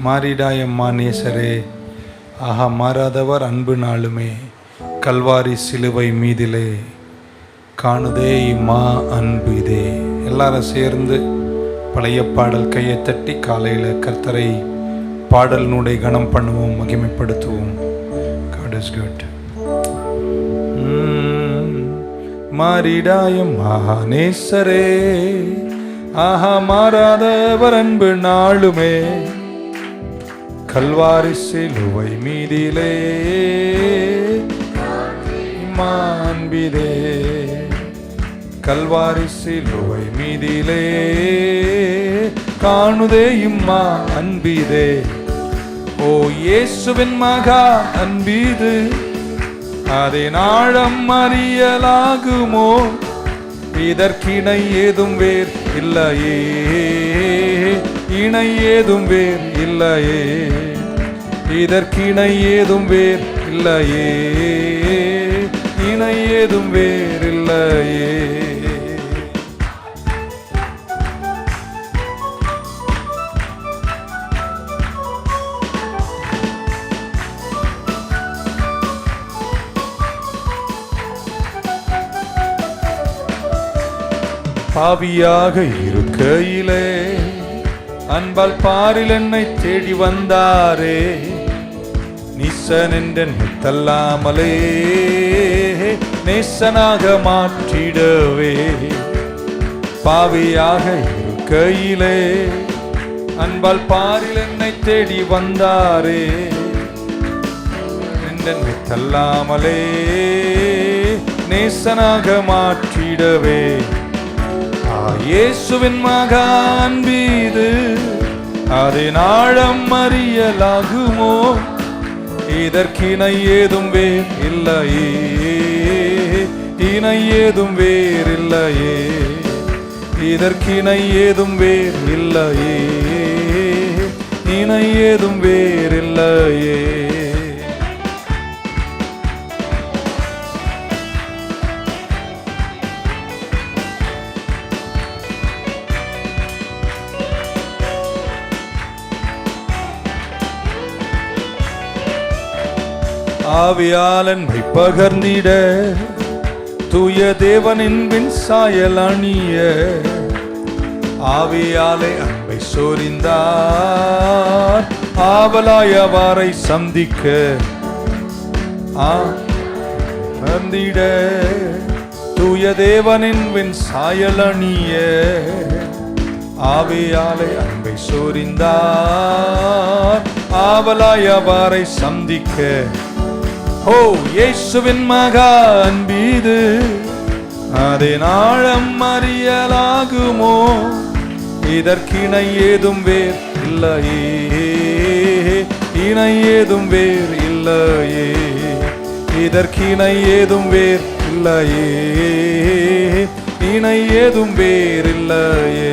மாறிடாயம்மா நேசரே, ஆஹா மாறாதவர் அன்பு நாளுமே, கல்வாரி சிலுவை மீதிலே காணுதே இம்மா அன்பு இதே. எல்லாரும் சேர்ந்து பழைய பாடல் கையை தட்டி காலையில் கர்த்தரை பாடல் நூடை கனம் பண்ணுவோம், மகிமைப்படுத்துவோம். God is good. மாறிடாயம்மா நேசரே, ஆஹா மாறாதவர் அன்பு நாளுமே, கல்வாரி சிலுவை மீதிலே இம்மா அன்பிதே, கல்வாரி சிலுவை மீதிலே காணுதே இம்மா அன்பிதே. ஓ இயேசுவின் மகா அன்பீது, அதை நாழம் அறியலாகுமோ, இதற்கிணை ஏதும் வேர் இல்லையே, இணை ஏதும் வேர் இல்லையே, இதற்கிணை ஏதும் வேர் இல்லையே, இணை ஏதும் வேர் இல்லையே. பாவியாக இருக்கையிலே அன்பால் பாரில் என்னை தேடி வந்தாரே, நீசன் என்று தள்ளாமலே நேசனாக மாற்றிடவே. பாவியாக இருக்கையிலே அன்பால் பாரில் என்னை தேடி வந்தாரே, என்னை தள்ளாமலே நேசனாக மாற்றிடவே. இயேசுவின் மகா அன்பீது, அதை நாழம் அறியலாகுமோ, இதற்கிணை ஏதும் வேர் இல்லையே, இணை ஏதும் வேர் இல்லையே, இதற்கிணை ஏதும் வேர் இல்லையே, இணை ஏதும் வேர் இல்லையே. ஆவியாளன் பகர்ந்திட தூய தேவனின் சாயல் அணிய, ஆவியாலை அன்பை சொரிந்தார் ஆவலாய் அவாரை சந்திக்க. அந்திட தூய தேவனின் சாயல் அணிய, ஆவியாலை அன்பை சொரிந்தார் ஆவலாய் அவாரை சந்திக்க. ஓ இயேசுவின் மகா அன்பீது, அதை நாழம் அறியலாகுமோ, இதற்கிணை ஏதும் வேர் இல்லையே, இணை ஏதும் வேர் இல்லையே, இதற்கிணை ஏதும் வேர் இல்லையே, இணை ஏதும் வேர் இல்லையே.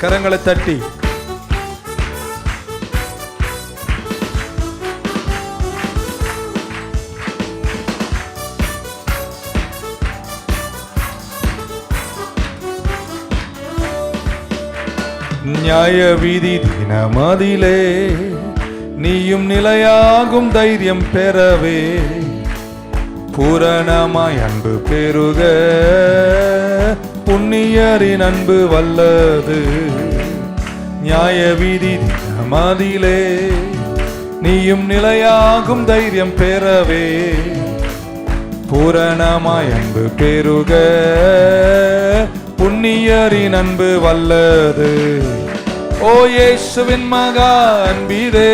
கரங்களை தட்டி நியாய வீதி தினமதிலே நீயும் நிலையாகும் தைரியம் பெறவே, பூரணமாய் அன்பு பெருக புண்ணியரின் அன்பு வல்லது. நியாய வீதி தினமதிலே நீயும் நிலையாகும் தைரியம் பெறவே, பூரணமாய் அன்பு பெருக புண்ணியரின் அன்பு வல்லது. ஓ இயேசுவின் மகா அன்பீதே,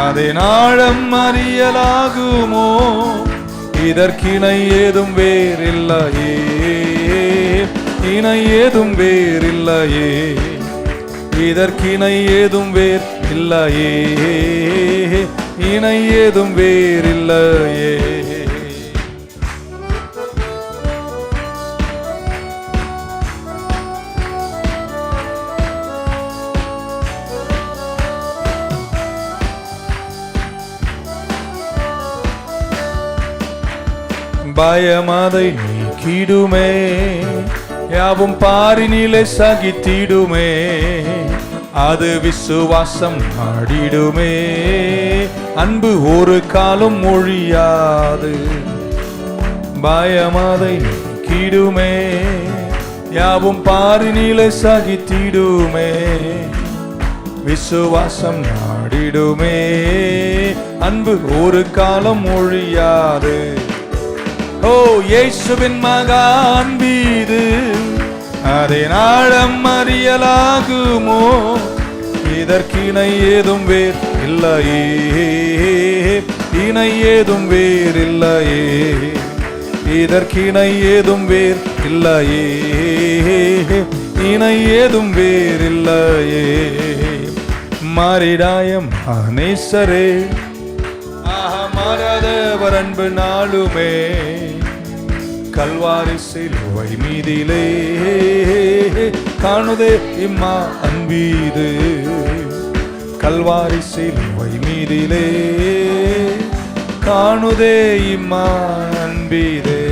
அதை நாழம் அறியலாகுமோ, இதற்கிணை ஏதும் வேர் இல்லையே, இணை ஏதும் வேர் இல்லையே, இதற்கிணை ஏதும் வேர் இல்லையே, இணை ஏதும் வேர் இல்லையே. பயமதை நீக்கிடுமே, யாவும் பாரினிலே சகித்திடுமே. அது விசுவாசம் நாடிடுமே. அன்பு ஒரு காலம் ஒழியாது, பயமதை நீக்கிடுமே. யாவும் பாரினிலே சகித்திடுமே, விசுவாசம் நாடிடுமே. அன்பு ஒரு காலம் ஒழியாது. ஓ இயேசுவின் மகா அன்பீது அதை நாடம் அறியலாகுமோ? இதற்கிணை ஏதும் வேர் இல்லையே, இணை ஏதும் வேர் இல்லையே. இதற்கிணை ஏதும் வேர் இல்லையே, இணை ஏதும் வேர் இல்லையே. மாறிடாயம் நேசரே, ஆஹா மாறாதவர் அன்பு நாளுமே. கல்வாரி சிலுவை மீதிலே காணுதே இம்மா அன்பீது. கல்வாரி சிலுவை மீதிலே காணுதே இம்மா அன்பீதே.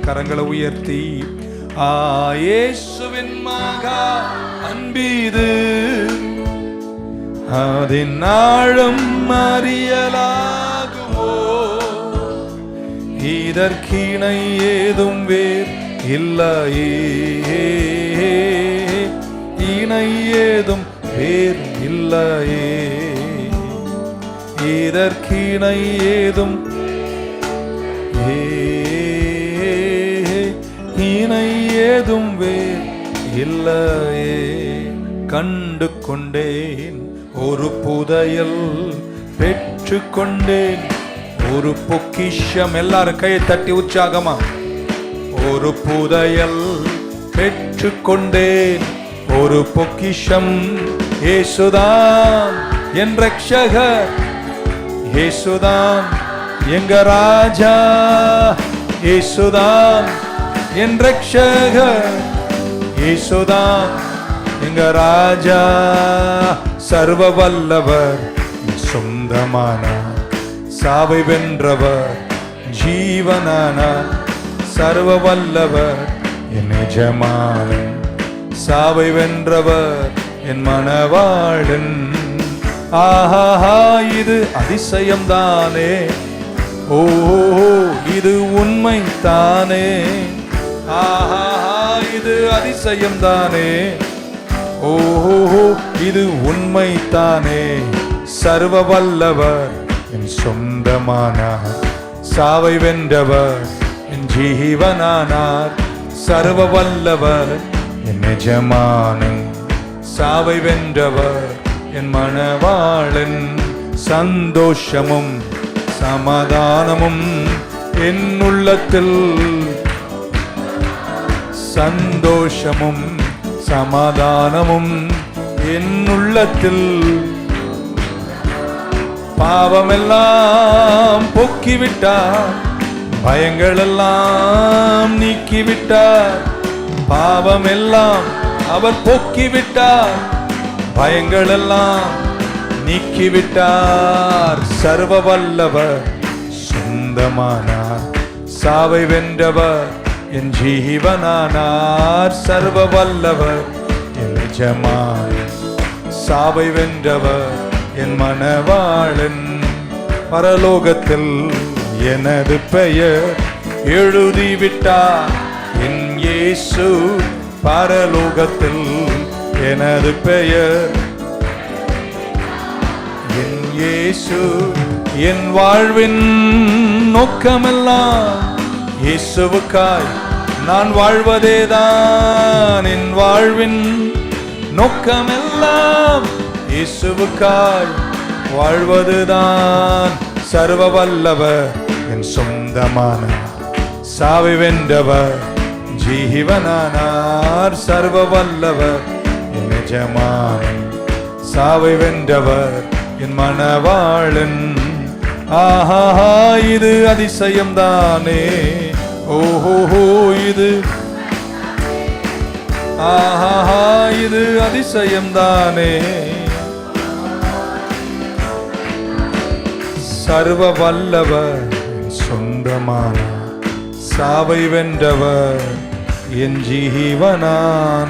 கரங்களை உயர்த்தி இயேசுவின் மகா அன்பீது அதின் ஆழம் அறியலாகுமோ? இதற்கிணை ஏதும் வேர் இல்லையே, இணை ஏதும் வேர் இல்லையே. இதற்கிணை ஏதும் இணை ஏதும் வேர் இல்லையே. கண்டு கொண்டேன் ஒரு புதையல், பெற்று கொண்டேன் ஒரு பொக்கிஷம். எல்லாரும் கையை தட்டி உற்சாகமா. ஒரு புதையல் பெற்று கொண்டேன் ஒரு பொக்கிஷம். இயேசுதான் என் ரட்சகர், இயேசுதான் எங்க ராஜா. இயேசுதான் என் ரட்சகர், இயேசுதான் எங்க ராஜா. சர்வ வல்லவர் சொந்தமானார், சாவை வென்றவர் ஜீவனானார். சர்வ வல்லவர் என் எஜமானன், சாவை வென்றவர் என் மணவாளன். ஆஹா இது அதிசயம்தானே, ஓ இது உண்மை தானே. ஆஹா இது அதிசயம்தானே, ஓஹோ இது உண்மை தானே. சர்வ வல்லவர் என் சொந்தமானார், சாவை வென்றவர் என் ஜீவனானார். சர்வ வல்லவர் என் எஜமானன், சாவை வென்றவர் என் மணவாளன். சந்தோஷமும் சமாதானமும் என் உள்ளத்தில், சந்தோஷமும் சமாதானமும் என் உள்ளத்தில். பாவமெல்லாம் போக்கிவிட்டார், பயங்கள் எல்லாம் நீக்கிவிட்டார். பாவமெல்லாம் அவர் போக்கிவிட்டார், பயங்கள் எல்லாம் நீக்கிவிட்டார். சர்வ வல்லவர் சொந்தமானார், சாவை வென்றவர் என் ஜீவனானார். சர்வ வல்லவர் என் எஜமானன், சாவை வென்றவர் என் மணவாளன். பரலோகத்தில் எனது பெயர் எழுதிவிட்டார் என் இயேசு. பரலோகத்தில் எனது பெயர் என் இயேசு. என் வாழ்வின் நோக்கமெல்லாம் இயேசுவுக்காய் நான் வாழ்வதேதான். என் வாழ்வின் நோக்கமெல்லாம் இயேசுவுக்காய் வாழ்வதுதான். சர்வ வல்லவர் என் சொந்தமானார், சாவை வென்றவர் ஜீவனானார். சர்வ வல்லவர் என் எஜமானன், சாவை வென்றவர் என் மணவாளன். ஆஹா இது அதிசயம்தானே, ஓஹோ இது, ஆஹா இது அதிசயம்தானே. சர்வ வல்லவர் சொந்தமானார், சாவை வென்றவர் என் ஜீவனானார்.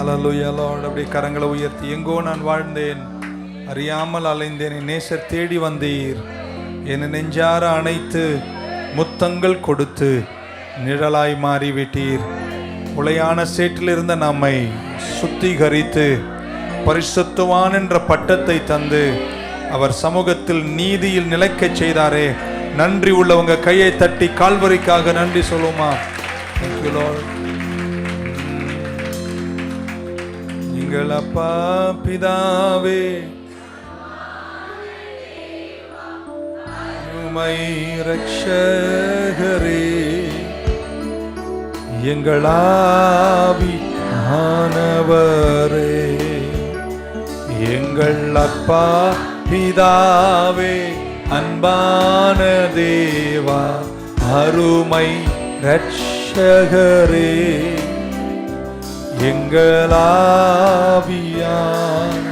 ஹல்லேலூயா லார்ட். அப்படியே கரங்களை உயர்த்தி, எங்கோ நான் வாழ்ந்தேன், அறியாமல் அலைந்தேன், என் நேசர் தேடி வந்தீர், என்னை நெஞ்சார அணைத்து முத்தங்கள் கொடுத்து நிழலாய் மாறிவிட்டீர். உளையான சேற்றில் இருந்த நம்மை சுத்திகரித்து பரிசுத்தவான் என்ற பட்டத்தை தந்து அவர் சமூகத்தில் நீதியில் நிலைக்கச் செய்தாரே. நன்றி உள்ளவங்க கையை தட்டி கால்வரிக்காக நன்றி சொல்லுமா. Thank you Lord. எங்கள் அப்பா பிதாவே, உம்மை இரட்சகரே, எங்கள் ஆவியானவரே, எங்கள் அப்பா பிதாவே, அன்பான தேவா, அருமை இரட்சகரே, எங்கள் ஆவியான்.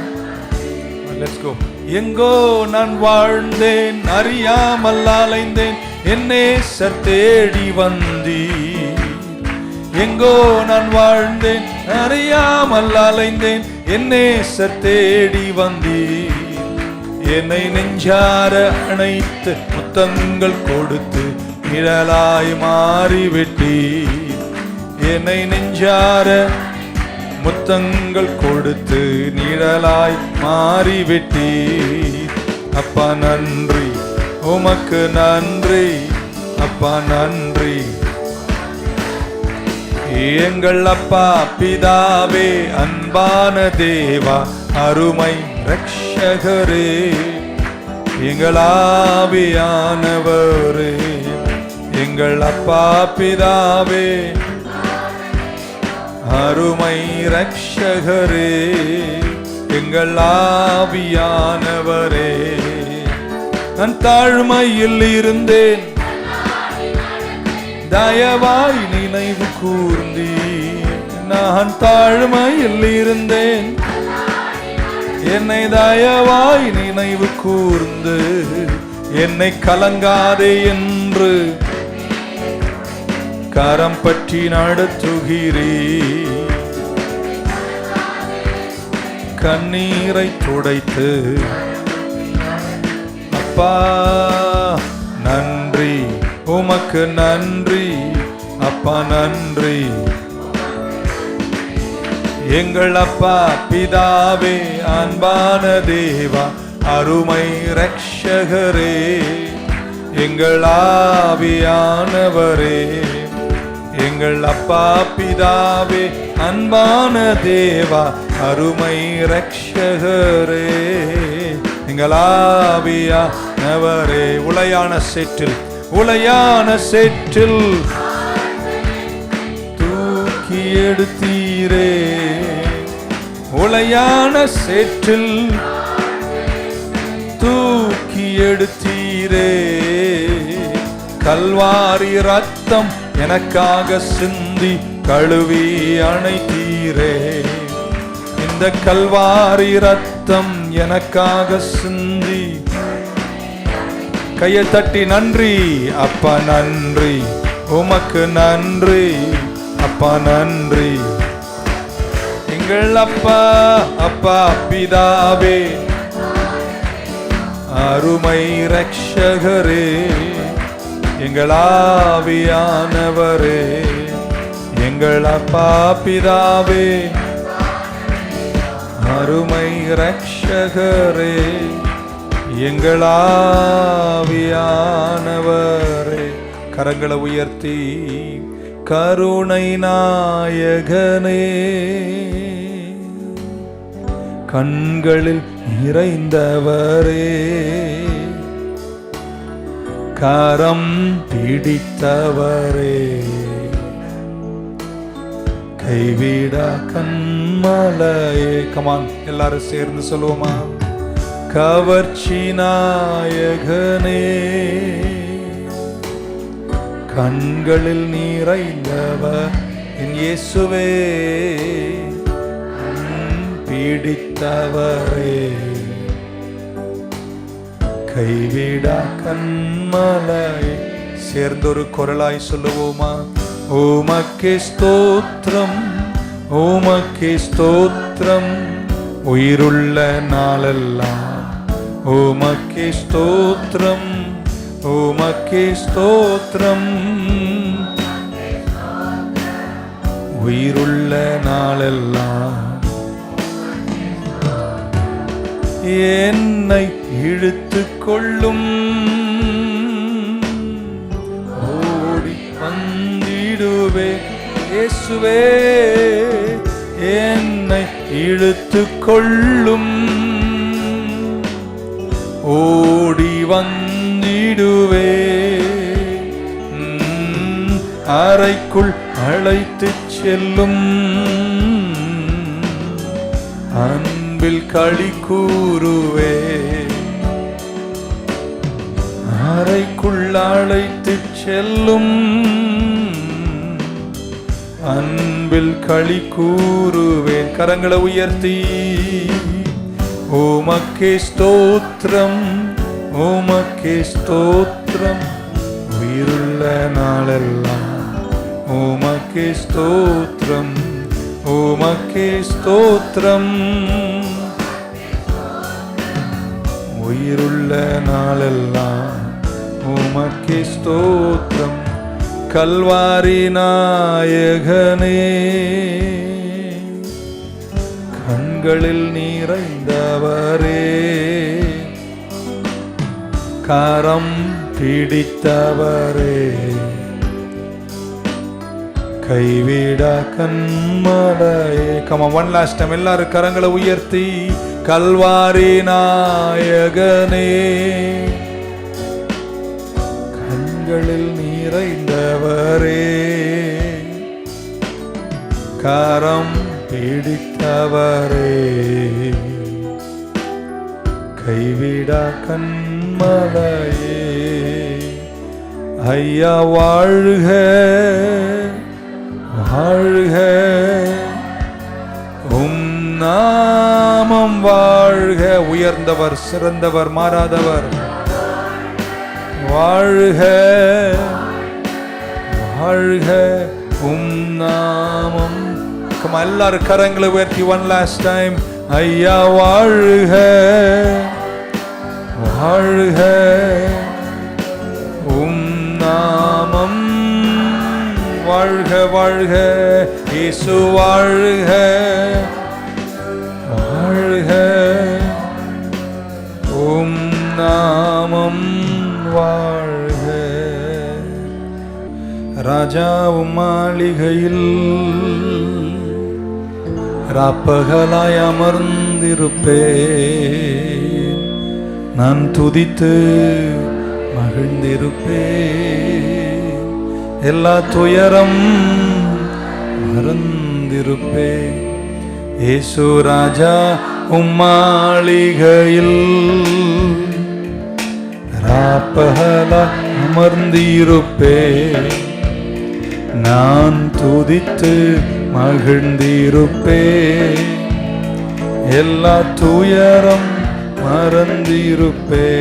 Let's go. எங்கோ நான் வாழ்ந்தேன், அறியாமல் அலைந்தேன், என் நேசர் தேடி வந்தீர். எங்கோ நான் வாழ்ந்தேன், அறியாமல் அலைந்தேன், என் நேசர் தேடி வந்தீர். என்னை நெஞ்சார அணைத்து முத்தங்கள் கொடுத்து நிழலாய் மாறிவிட்டீர். என்னை நெஞ்சார முத்தங்கள் கொடுத்து நிழலாய் மாறிவிட்டீர். அப்பா நன்றி, உமக்கு நன்றி, அப்பா நன்றி. எங்கள் அப்பா பிதாவே, அன்பான தேவா, அருமை இரட்சகரே, எங்கள் ஆவியானவரே, எங்கள் அப்பா பிதாவே, அருமை இரட்சகரே, எங்கள் ஆவியானவரே. நான் தாழ்மையில் இருந்தேன், தயவாய் நினைவு கூர்ந்தீர். நான் தாழ்மையில் இருந்தேன், என்னை தயவாய் நினைவு கூர்ந்து என்னை கலங்காதே என்று கரம் பற்றி நடத்துகிறீர். கண்ணீரை துடைத்து அப்பா நன்றி, உமக்கு நன்றி, அப்பா நன்றி. எங்கள் அப்பா பிதாவே, அன்பான தேவா, அருமை இரட்சகரே, எங்கள் ஆவியானவரே, எங்கள் அப்பா பிதாவே, அன்பான தேவா, அருமை இரட்சகரே, எங்கள் ஆவியானவரே. உளையான சேற்றில், உளையான சேற்றில் தூக்கி எடுத்தீரே, உளையான சேற்றில் தூக்கி எடுத்தீரே. கல்வாரி ரத்தம் எனக்காக சிந்தி கழுவி அணைத்தீரே. இந்த கல்வாரி ரத்தம் எனக்காக சிந்தி. கையை தட்டி நன்றி, அப்பா நன்றி, உமக்கு நன்றி, அப்பா நன்றி. எங்கள் அப்பா, அப்பா பிதாவே, அருமை இரட்சகரே, எங்கள் ஆவியானவரே, எங்கள் அப்பா பிதாவே, அருமை இரட்சகரே, எங்கள் ஆவியானவரே. கரங்களை உயர்த்தி, கருணை நாயகனே, கண்களில் நிறைந்தவரே, கரம் பிடித்தவரே, கைவிடா கண்மலையே. கமான், எல்லாரும் சேர்ந்து சொல்லுவோமா. கவர்ச்சி நாயகனே, கண்களில் நிறைந்தவர் என் இயேசுவே, பிடித்தவரே, கைவிடா கண்மலையே. சேர்ந்தொரு குரலாய் சொல்லுவோமா. உமக்கே ஸ்தோத்திரம், உமக்கே ஸ்தோத்திரம். உயிருள்ள நாளெல்லாம் உமக்கே ஸ்தோத்திரம், உமக்கே ஸ்தோத்திரம். உயிருள்ள நாளெல்லாம் என்னை இழுத்து கொள்ளும். ஓடி வந்திடுவே இயேசுவே, என்னை இழுத்து கொள்ளும். ஓடி வந்திடுவே, அறைக்குள் அழைத்து செல்லும். அன்பில் களி கூறுவே, அறைக்குள் அழைத்து செல்லும். அன்பில் களி கூறுவேன். கரங்களை உயர்த்தி உமக்கே ஸ்தோத்திரம், உமக்கே ஸ்தோத்திரம். உயிருள்ள நாளெல்லாம் உமக்கே ஸ்தோத்திரம், உமக்கே ஸ்தோத்திரம். உயிருள்ள நாளெல்லாம் உமக்கே ஸ்தோத்திரம். கல்வாரி நாயகனே, கண்களில் நிறைந்தவரே, கரம் பிடித்தவரே, கைவிடா கண்மலையே. Come on, one last time. எல்லாரும் கரங்களை உயர்த்தி கல்வாரி நாயகனே, கண்களில் நிறைந்தவரே, கரம் பிடித்தவரே, கைவிடா கண்மலையே. ஐயா வாழ்க வாழ்க, உம் நாமம் வாழ்க. உயர்ந்தவர், சிறந்தவர், மாறாதவர். வாழ்க வாழ்க உம் நாமம். எல்லாரும் கரங்களை உயர்த்தி one last time. ஐயா வாழ்க வாழ்க, உம் நாமம் வாழ்க வாழ்க. இயேசு வாழ்க வாழ்க, உம் நாமம் வாழ்க. ராஜாவும் மாளிகையில் ராப்பகலாய் அமர்ந்திருப்பேன், நான் துதித்து மகிழ்ந்திருப்பேன், எல்லா துயரம் மறந்திருப்பேன். இயேசு ராஜா உம்மாளிகையில் ராப்பகலாய் அமர்ந்திருப்பேன், நான் துதித்து மகிழ்ந்திருப்பேன், எல்லா துயரம் மறந்திருப்பேன்,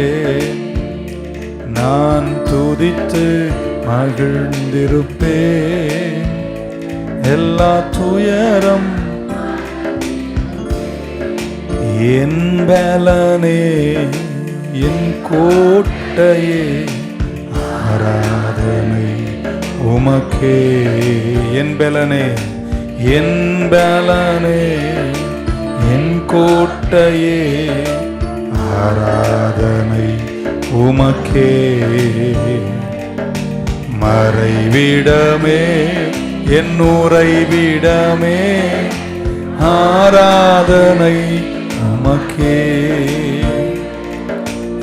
நான் துதித்து மகிழ்ந்திருப்பேன், எல்லா துயரம். என் பலனே என் கோட்டையே, ஆராதனை உமக்கே. என் பலனே என் பலனே என் கோட்டையே, ஆராதனை உமக்கே. மறைவிடமே என் உறைவிடமே, ஆராதனை உமக்கே.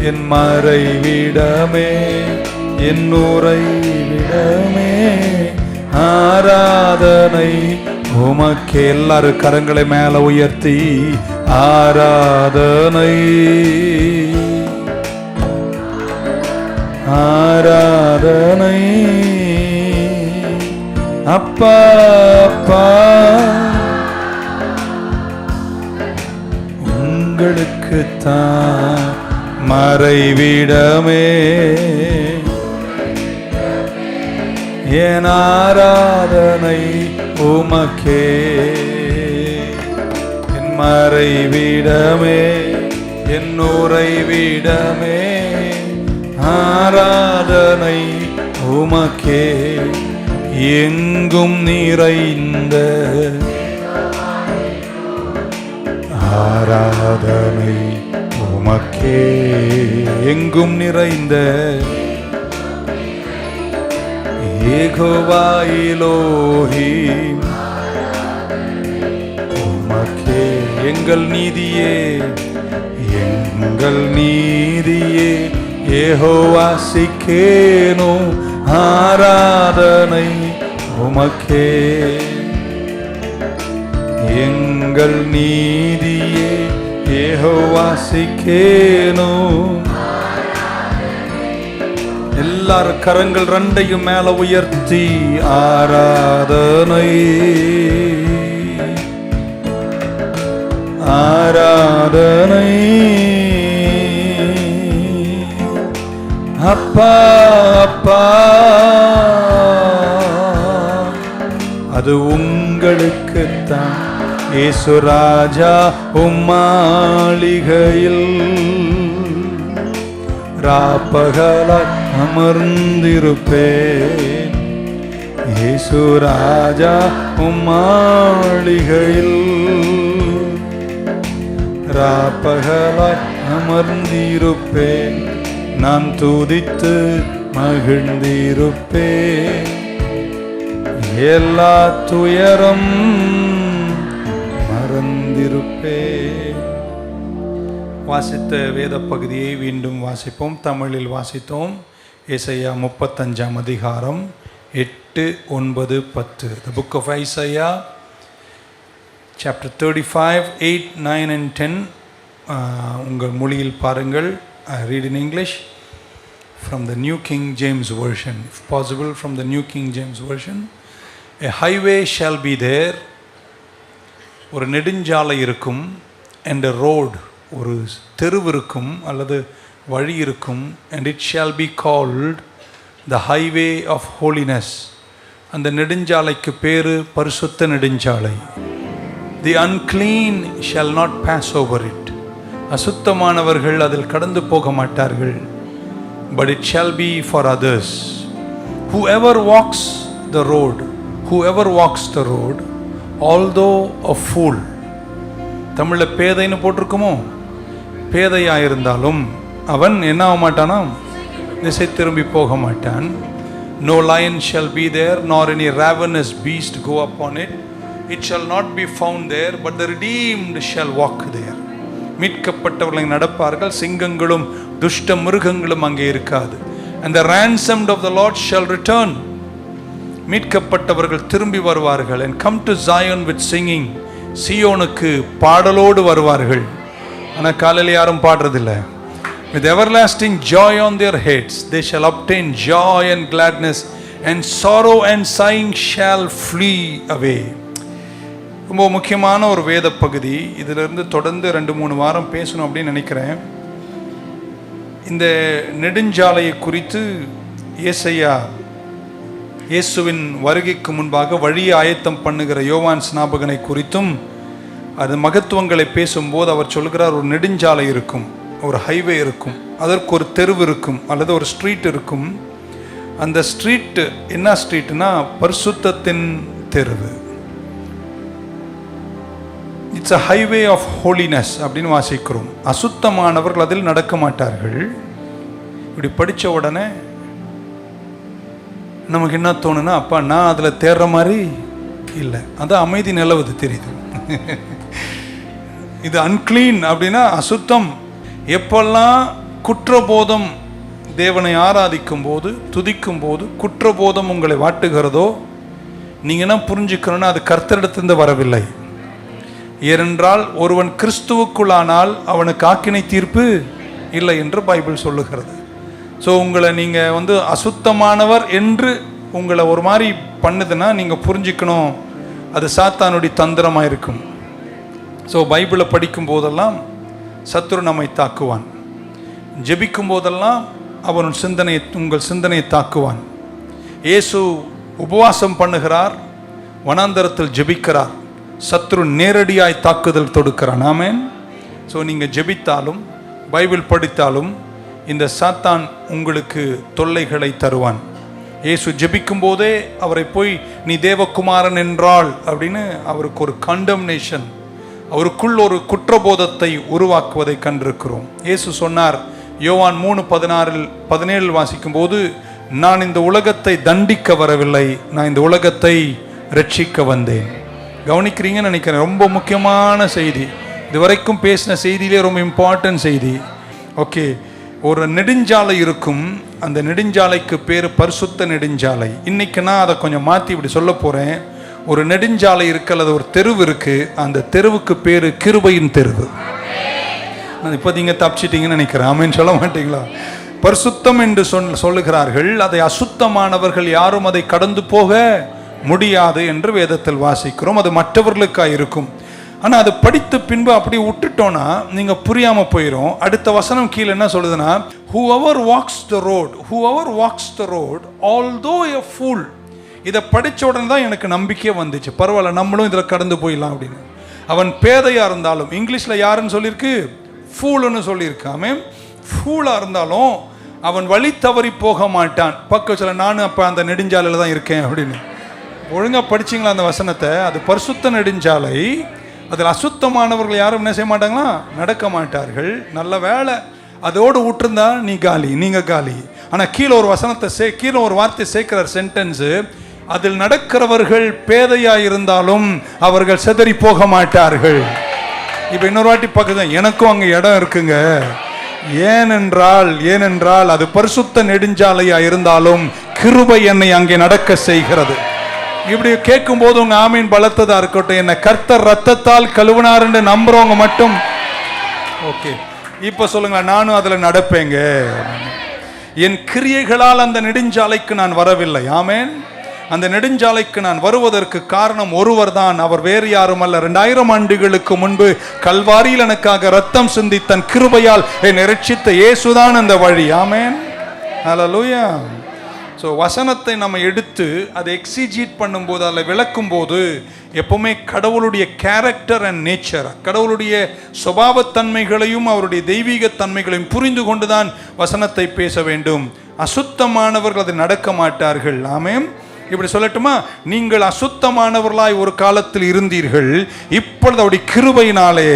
என் மறைவிடமே என் உறைவிடமே, ஆராதனை உமக்கே. எல்லாரும் கரங்களை மேல உயர்த்தி ஆராதனை ஆராதனை. அப்பா அப்பா உங்களுக்குத்தான் மறைவிடமே, என் ஆராதனை உமக்கே. மறைவிடமே என் உறைவிடமே ஆராதனை உமக்கே எங்கும் நிறைந்த ஆராதனை உமக்கே எங்கும் நிறைந்த யெகோவா எலோஹிம் உமக்கே எங்கள் நீதியே எங்கள் நீதியே யெகோவா சிக்கேனோ ஆராதனை உமக்கே எங்கள் நீதியே யெகோவா சிக்கேனோ. எல்லாரும் கரங்கள் ரெண்டையும் மேல உயர்த்தி ஆராதனை ஆராதனை அப்பா அப்பா அது உங்களுக்குத்தான் இயேசு ராஜா உம்மாளிகையில் ராப்பகலாய் அமர்ந்திருப்பேன் இயேசு ராஜா உம்மாளிகையில் ராப்பகலாய் அமர்ந்திருப்பேன் நான் துதித்து மகிழ்ந்திருப்பேன் எல்லா துயரம் மறந்திருப்பேன். வாசித்த வேத பகுதியை மீண்டும் வாசிப்போம். தமிழில் வாசித்தோம். ஏசாயா 35 அதிகாரம் 8, 9, 10. The book of Isaiah chapter 35, 8, 9 and 10. உங்கள் மொழியில் பாருங்கள். I read in English from the New King James Version, if possible from the New King James Version. A highway shall be there. ஒரு நெடுஞ்சாலை இருக்கும். And a road, ஒரு தெருவு இருக்கும் அல்லது வழி இருக்கும். And it shall be called the highway of holiness. அந்த நெடுஞ்சாலைக்கு பேரு பரிசுத்த நெடுஞ்சாலை. The unclean shall not pass over it. அசுத்தமானவர்கள் அதில் கடந்து போக மாட்டார்கள். But it shall be for others. Whoever walks the road, although a fool. தமிழ்ல பேதைன்னு போட்டிருக்குமோ? பேதையாயிருந்தாலும் அவன் என்ன ஆக மாட்டானா? திசை திரும்பி போக மாட்டான். No lion shall be there, nor any ravenous beast go upon it. It shall not be found there, but the redeemed shall walk there. மீட்கப்பட்டவர்கள் நடப்பார்கள். சிங்கங்களும் துஷ்ட மிருகங்களும் அங்கே இருக்காது. And the ransomed of the Lord shall return. மீட்கப்பட்டவர்கள் திரும்பி வருவார்கள். And come to Zion with singing. சியோனுக்கு பாடலோடு வருவார்கள். ஆனால் காலையில் யாரும் பாடுறதில்ல. With everlasting joy on their heads they shall obtain joy and gladness, and sorrow and sighing shall flee away. ரொம்ப முக்கியமான ஒரு வேத பகுதி. இதிலிருந்து தொடர்ந்து 2-3 வாரம் பேசணும் அப்படின்னு நினைக்கிறேன். இந்த நெடுஞ்சாலையை குறித்து ஏசாயா இயேசுவின் வருகைக்கு முன்பாக வழியை ஆயத்தம் பண்ணுகிற யோவான் ஸ்நாபகனை குறித்தும் அது மகத்துவங்களை பேசும்போது அவர் சொல்கிறார், ஒரு நெடுஞ்சாலை இருக்கும், ஒரு ஹைவே இருக்கும், அதற்கு ஒரு தெருவு இருக்கும் அல்லது ஒரு ஸ்ட்ரீட் இருக்கும். அந்த ஸ்ட்ரீட் என்ன ஸ்ட்ரீட்னா பரிசுத்தத்தின் தெருவு. It's a highway of holiness அப்படின்னு வாசிக்கிறோம். அசுத்தமானவர்கள் அதில் நடக்க மாட்டார்கள். இப்படி படித்த உடனே நமக்கு என்ன தோணுன்னா, அப்பா நான் அதில் தேர்ற மாதிரி இல்லை, அதான் அமைதி நிலவுது தெரியுது. இது அன்கிளீன் அப்படின்னா அசுத்தம். எப்பெல்லாம் குற்றபோதம் தேவனை ஆராதிக்கும் போது துதிக்கும் போது குற்றபோதம் உங்களை வாட்டுகிறதோ நீங்கள் என்ன புரிஞ்சுக்கணும்னா அது கர்த்தரிடத்திலிருந்து வரவில்லை. ஏனென்றால் ஒருவன் கிறிஸ்துவுக்குள்ளானால் அவனுக்கு ஆக்கினை தீர்ப்பு இல்லை என்று பைபிள் சொல்லுகிறது. ஸோ உங்களை நீங்கள் அசுத்தமானவர் என்று உங்களை ஒரு மாதிரி பண்ணுதுன்னா நீங்கள் புரிஞ்சுக்கணும் அது சாத்தானுடைய தந்திரமாக இருக்கும். ஸோ பைபிளை படிக்கும் போதெல்லாம் சத்துரு நம்மை தாக்குவான். ஜெபிக்கும் போதெல்லாம் அவன் உங்கள் சிந்தனையை தாக்குவான். இயேசு உபவாசம் பண்ணுகிறார், வனாந்தரத்தில் ஜெபிக்கிறார். சத்ரு நேரடியாய் தாக்குதல் தொடுக்கிறான். ஆமென். ஸோ நீங்கள் ஜெபித்தாலும் பைபிள் படித்தாலும் இந்த சாத்தான் உங்களுக்கு தொல்லைகளை தருவான். இயேசு ஜெபிக்கும் போதே அவரை போய் நீ தேவகுமாரன் என்றால் அப்படின்னு அவருக்கு ஒரு கண்டம்னேஷன், அவருக்குள் ஒரு குற்றபோதத்தை உருவாக்குவதை கண்டிருக்கிறோம். இயேசு சொன்னார் யோவான் 3:16-17 வாசிக்கும் போது, நான் இந்த உலகத்தை தண்டிக்க வரவில்லை, நான் இந்த உலகத்தை ரட்சிக்க வந்தேன். கவனிக்கிறீங்கன்னு நினைக்கிறேன். ரொம்ப முக்கியமான செய்தி, இதுவரைக்கும் பேசின செய்தியிலே ரொம்ப இம்பார்ட்டன்ட் செய்தி. ஓகே, ஒரு நெடுஞ்சாலை இருக்கும், அந்த நெடுஞ்சாலைக்கு பேர் பரிசுத்த நெடுஞ்சாலை. இன்னைக்கு நான் அதை கொஞ்சம் மாற்றி இப்படி சொல்ல போகிறேன். ஒரு நெடுஞ்சாலை இருக்கு, அல்லது ஒரு தெருவு இருக்கு, அந்த தெருவுக்கு பேர் கிருபையின் தெருவு. இப்போ நீங்கள் தப்பிச்சிட்டீங்கன்னு நினைக்கிறேன். ஆமென் சொல்ல மாட்டீங்களா? பரிசுத்தம் என்று சொல்லுகிறார்கள், அதை அசுத்தமானவர்கள் யாரும் அதை கடந்து போக முடியாது என்று வேதத்தில் வாசிக்கிறோம். அது மற்றவர்களுக்காக இருக்கும். ஆனால் அது படித்த பின்பு அப்படி விட்டுட்டோன்னா நீங்கள் புரியாமல் போயிடும். அடுத்த வசனம் கீழே என்ன சொல்லுதுன்னா, whoever walks the road although a fool. இதை படித்த உடனே தான் எனக்கு நம்பிக்கையே வந்துச்சு, பரவாயில்ல நம்மளும் இதில் கடந்து போயிடலாம் அப்படின்னு. அவன் பேதையாக இருந்தாலும், இங்கிலீஷில் யாருன்னு சொல்லியிருக்கு, ஃபூல்னு சொல்லியிருக்காமே, ஃபூலாக இருந்தாலும் அவன் வழி தவறி போக மாட்டான். பக்கத்தில் நானும் அப்போ அந்த நெடுஞ்சாலையில் தான் இருக்கேன் அப்படின்னு. ஒழுங்காக படிச்சிங்களா அந்த வசனத்தை? அது பரிசுத்த நெடுஞ்சாலை, அதில் அசுத்தமானவர்கள் யாரும் என்ன செய்ய மாட்டாங்களா, நடக்க மாட்டார்கள். நல்ல வேலை, அதோடு விட்டுருந்தா நீ காலி, நீங்கள் காலி. ஆனால் கீழே ஒரு வசனத்தை கீழே ஒரு வார்த்தை சேர்க்கிறார் சென்டென்ஸு, அதில் நடக்கிறவர்கள் பேதையாக இருந்தாலும் அவர்கள் சிதறி போக மாட்டார்கள். இப்போ இன்னொரு வாட்டி பார்க்குதான், எனக்கும் அங்கே இடம் இருக்குங்க. ஏனென்றால் அது பரிசுத்த நெடுஞ்சாலையா இருந்தாலும் கிருபை என்னை அங்கே நடக்க செய்கிறது. இப்படி கேட்கும் போது உங்க ஆமீன் பலத்ததா இருக்கட்டும். என்ன கர்த்தர் ரத்தத்தால் கழுவினார் என்று நம்புறவங்க மட்டும் ஓகே. இப்ப சொல்லுங்க, நானும் அதுல நடப்பேங்க. என் கிரியைகளால் அந்த நெடுஞ்சாலைக்கு நான் வரவில்லை. ஆமேன். அந்த நெடுஞ்சாலைக்கு நான் வருவதற்கு காரணம் ஒருவர் தான், அவர் வேறு யாரும் அல்ல. 2000 ஆண்டுகளுக்கு முன்பு கல்வாரியில் எனக்காக ரத்தம் சிந்தி தன் கிருபையால் என்னை ரட்சித்த இயேசுதான் அந்த வழி. ஆமேன். ஹல்லேலூயா. ஸோ வசனத்தை நம்ம எடுத்து அதை எக்ஸிஜீட் பண்ணும்போது, அதில் விளக்கும் போது எப்பவுமே கடவுளுடைய கேரக்டர் அண்ட் நேச்சர், கடவுளுடைய சுபாவத்தன்மைகளையும் அவருடைய தெய்வீக தன்மைகளையும் புரிந்து கொண்டுதான் வசனத்தை பேச வேண்டும். அசுத்தமானவர்கள் அதை நடக்க மாட்டார்கள். ஆமென். இப்படி சொல்லட்டுமா, நீங்கள் அசுத்தமானவர்களாய் ஒரு காலத்தில் இருந்தீர்கள், இப்பொழுது அவருடைய கிருபையினாலே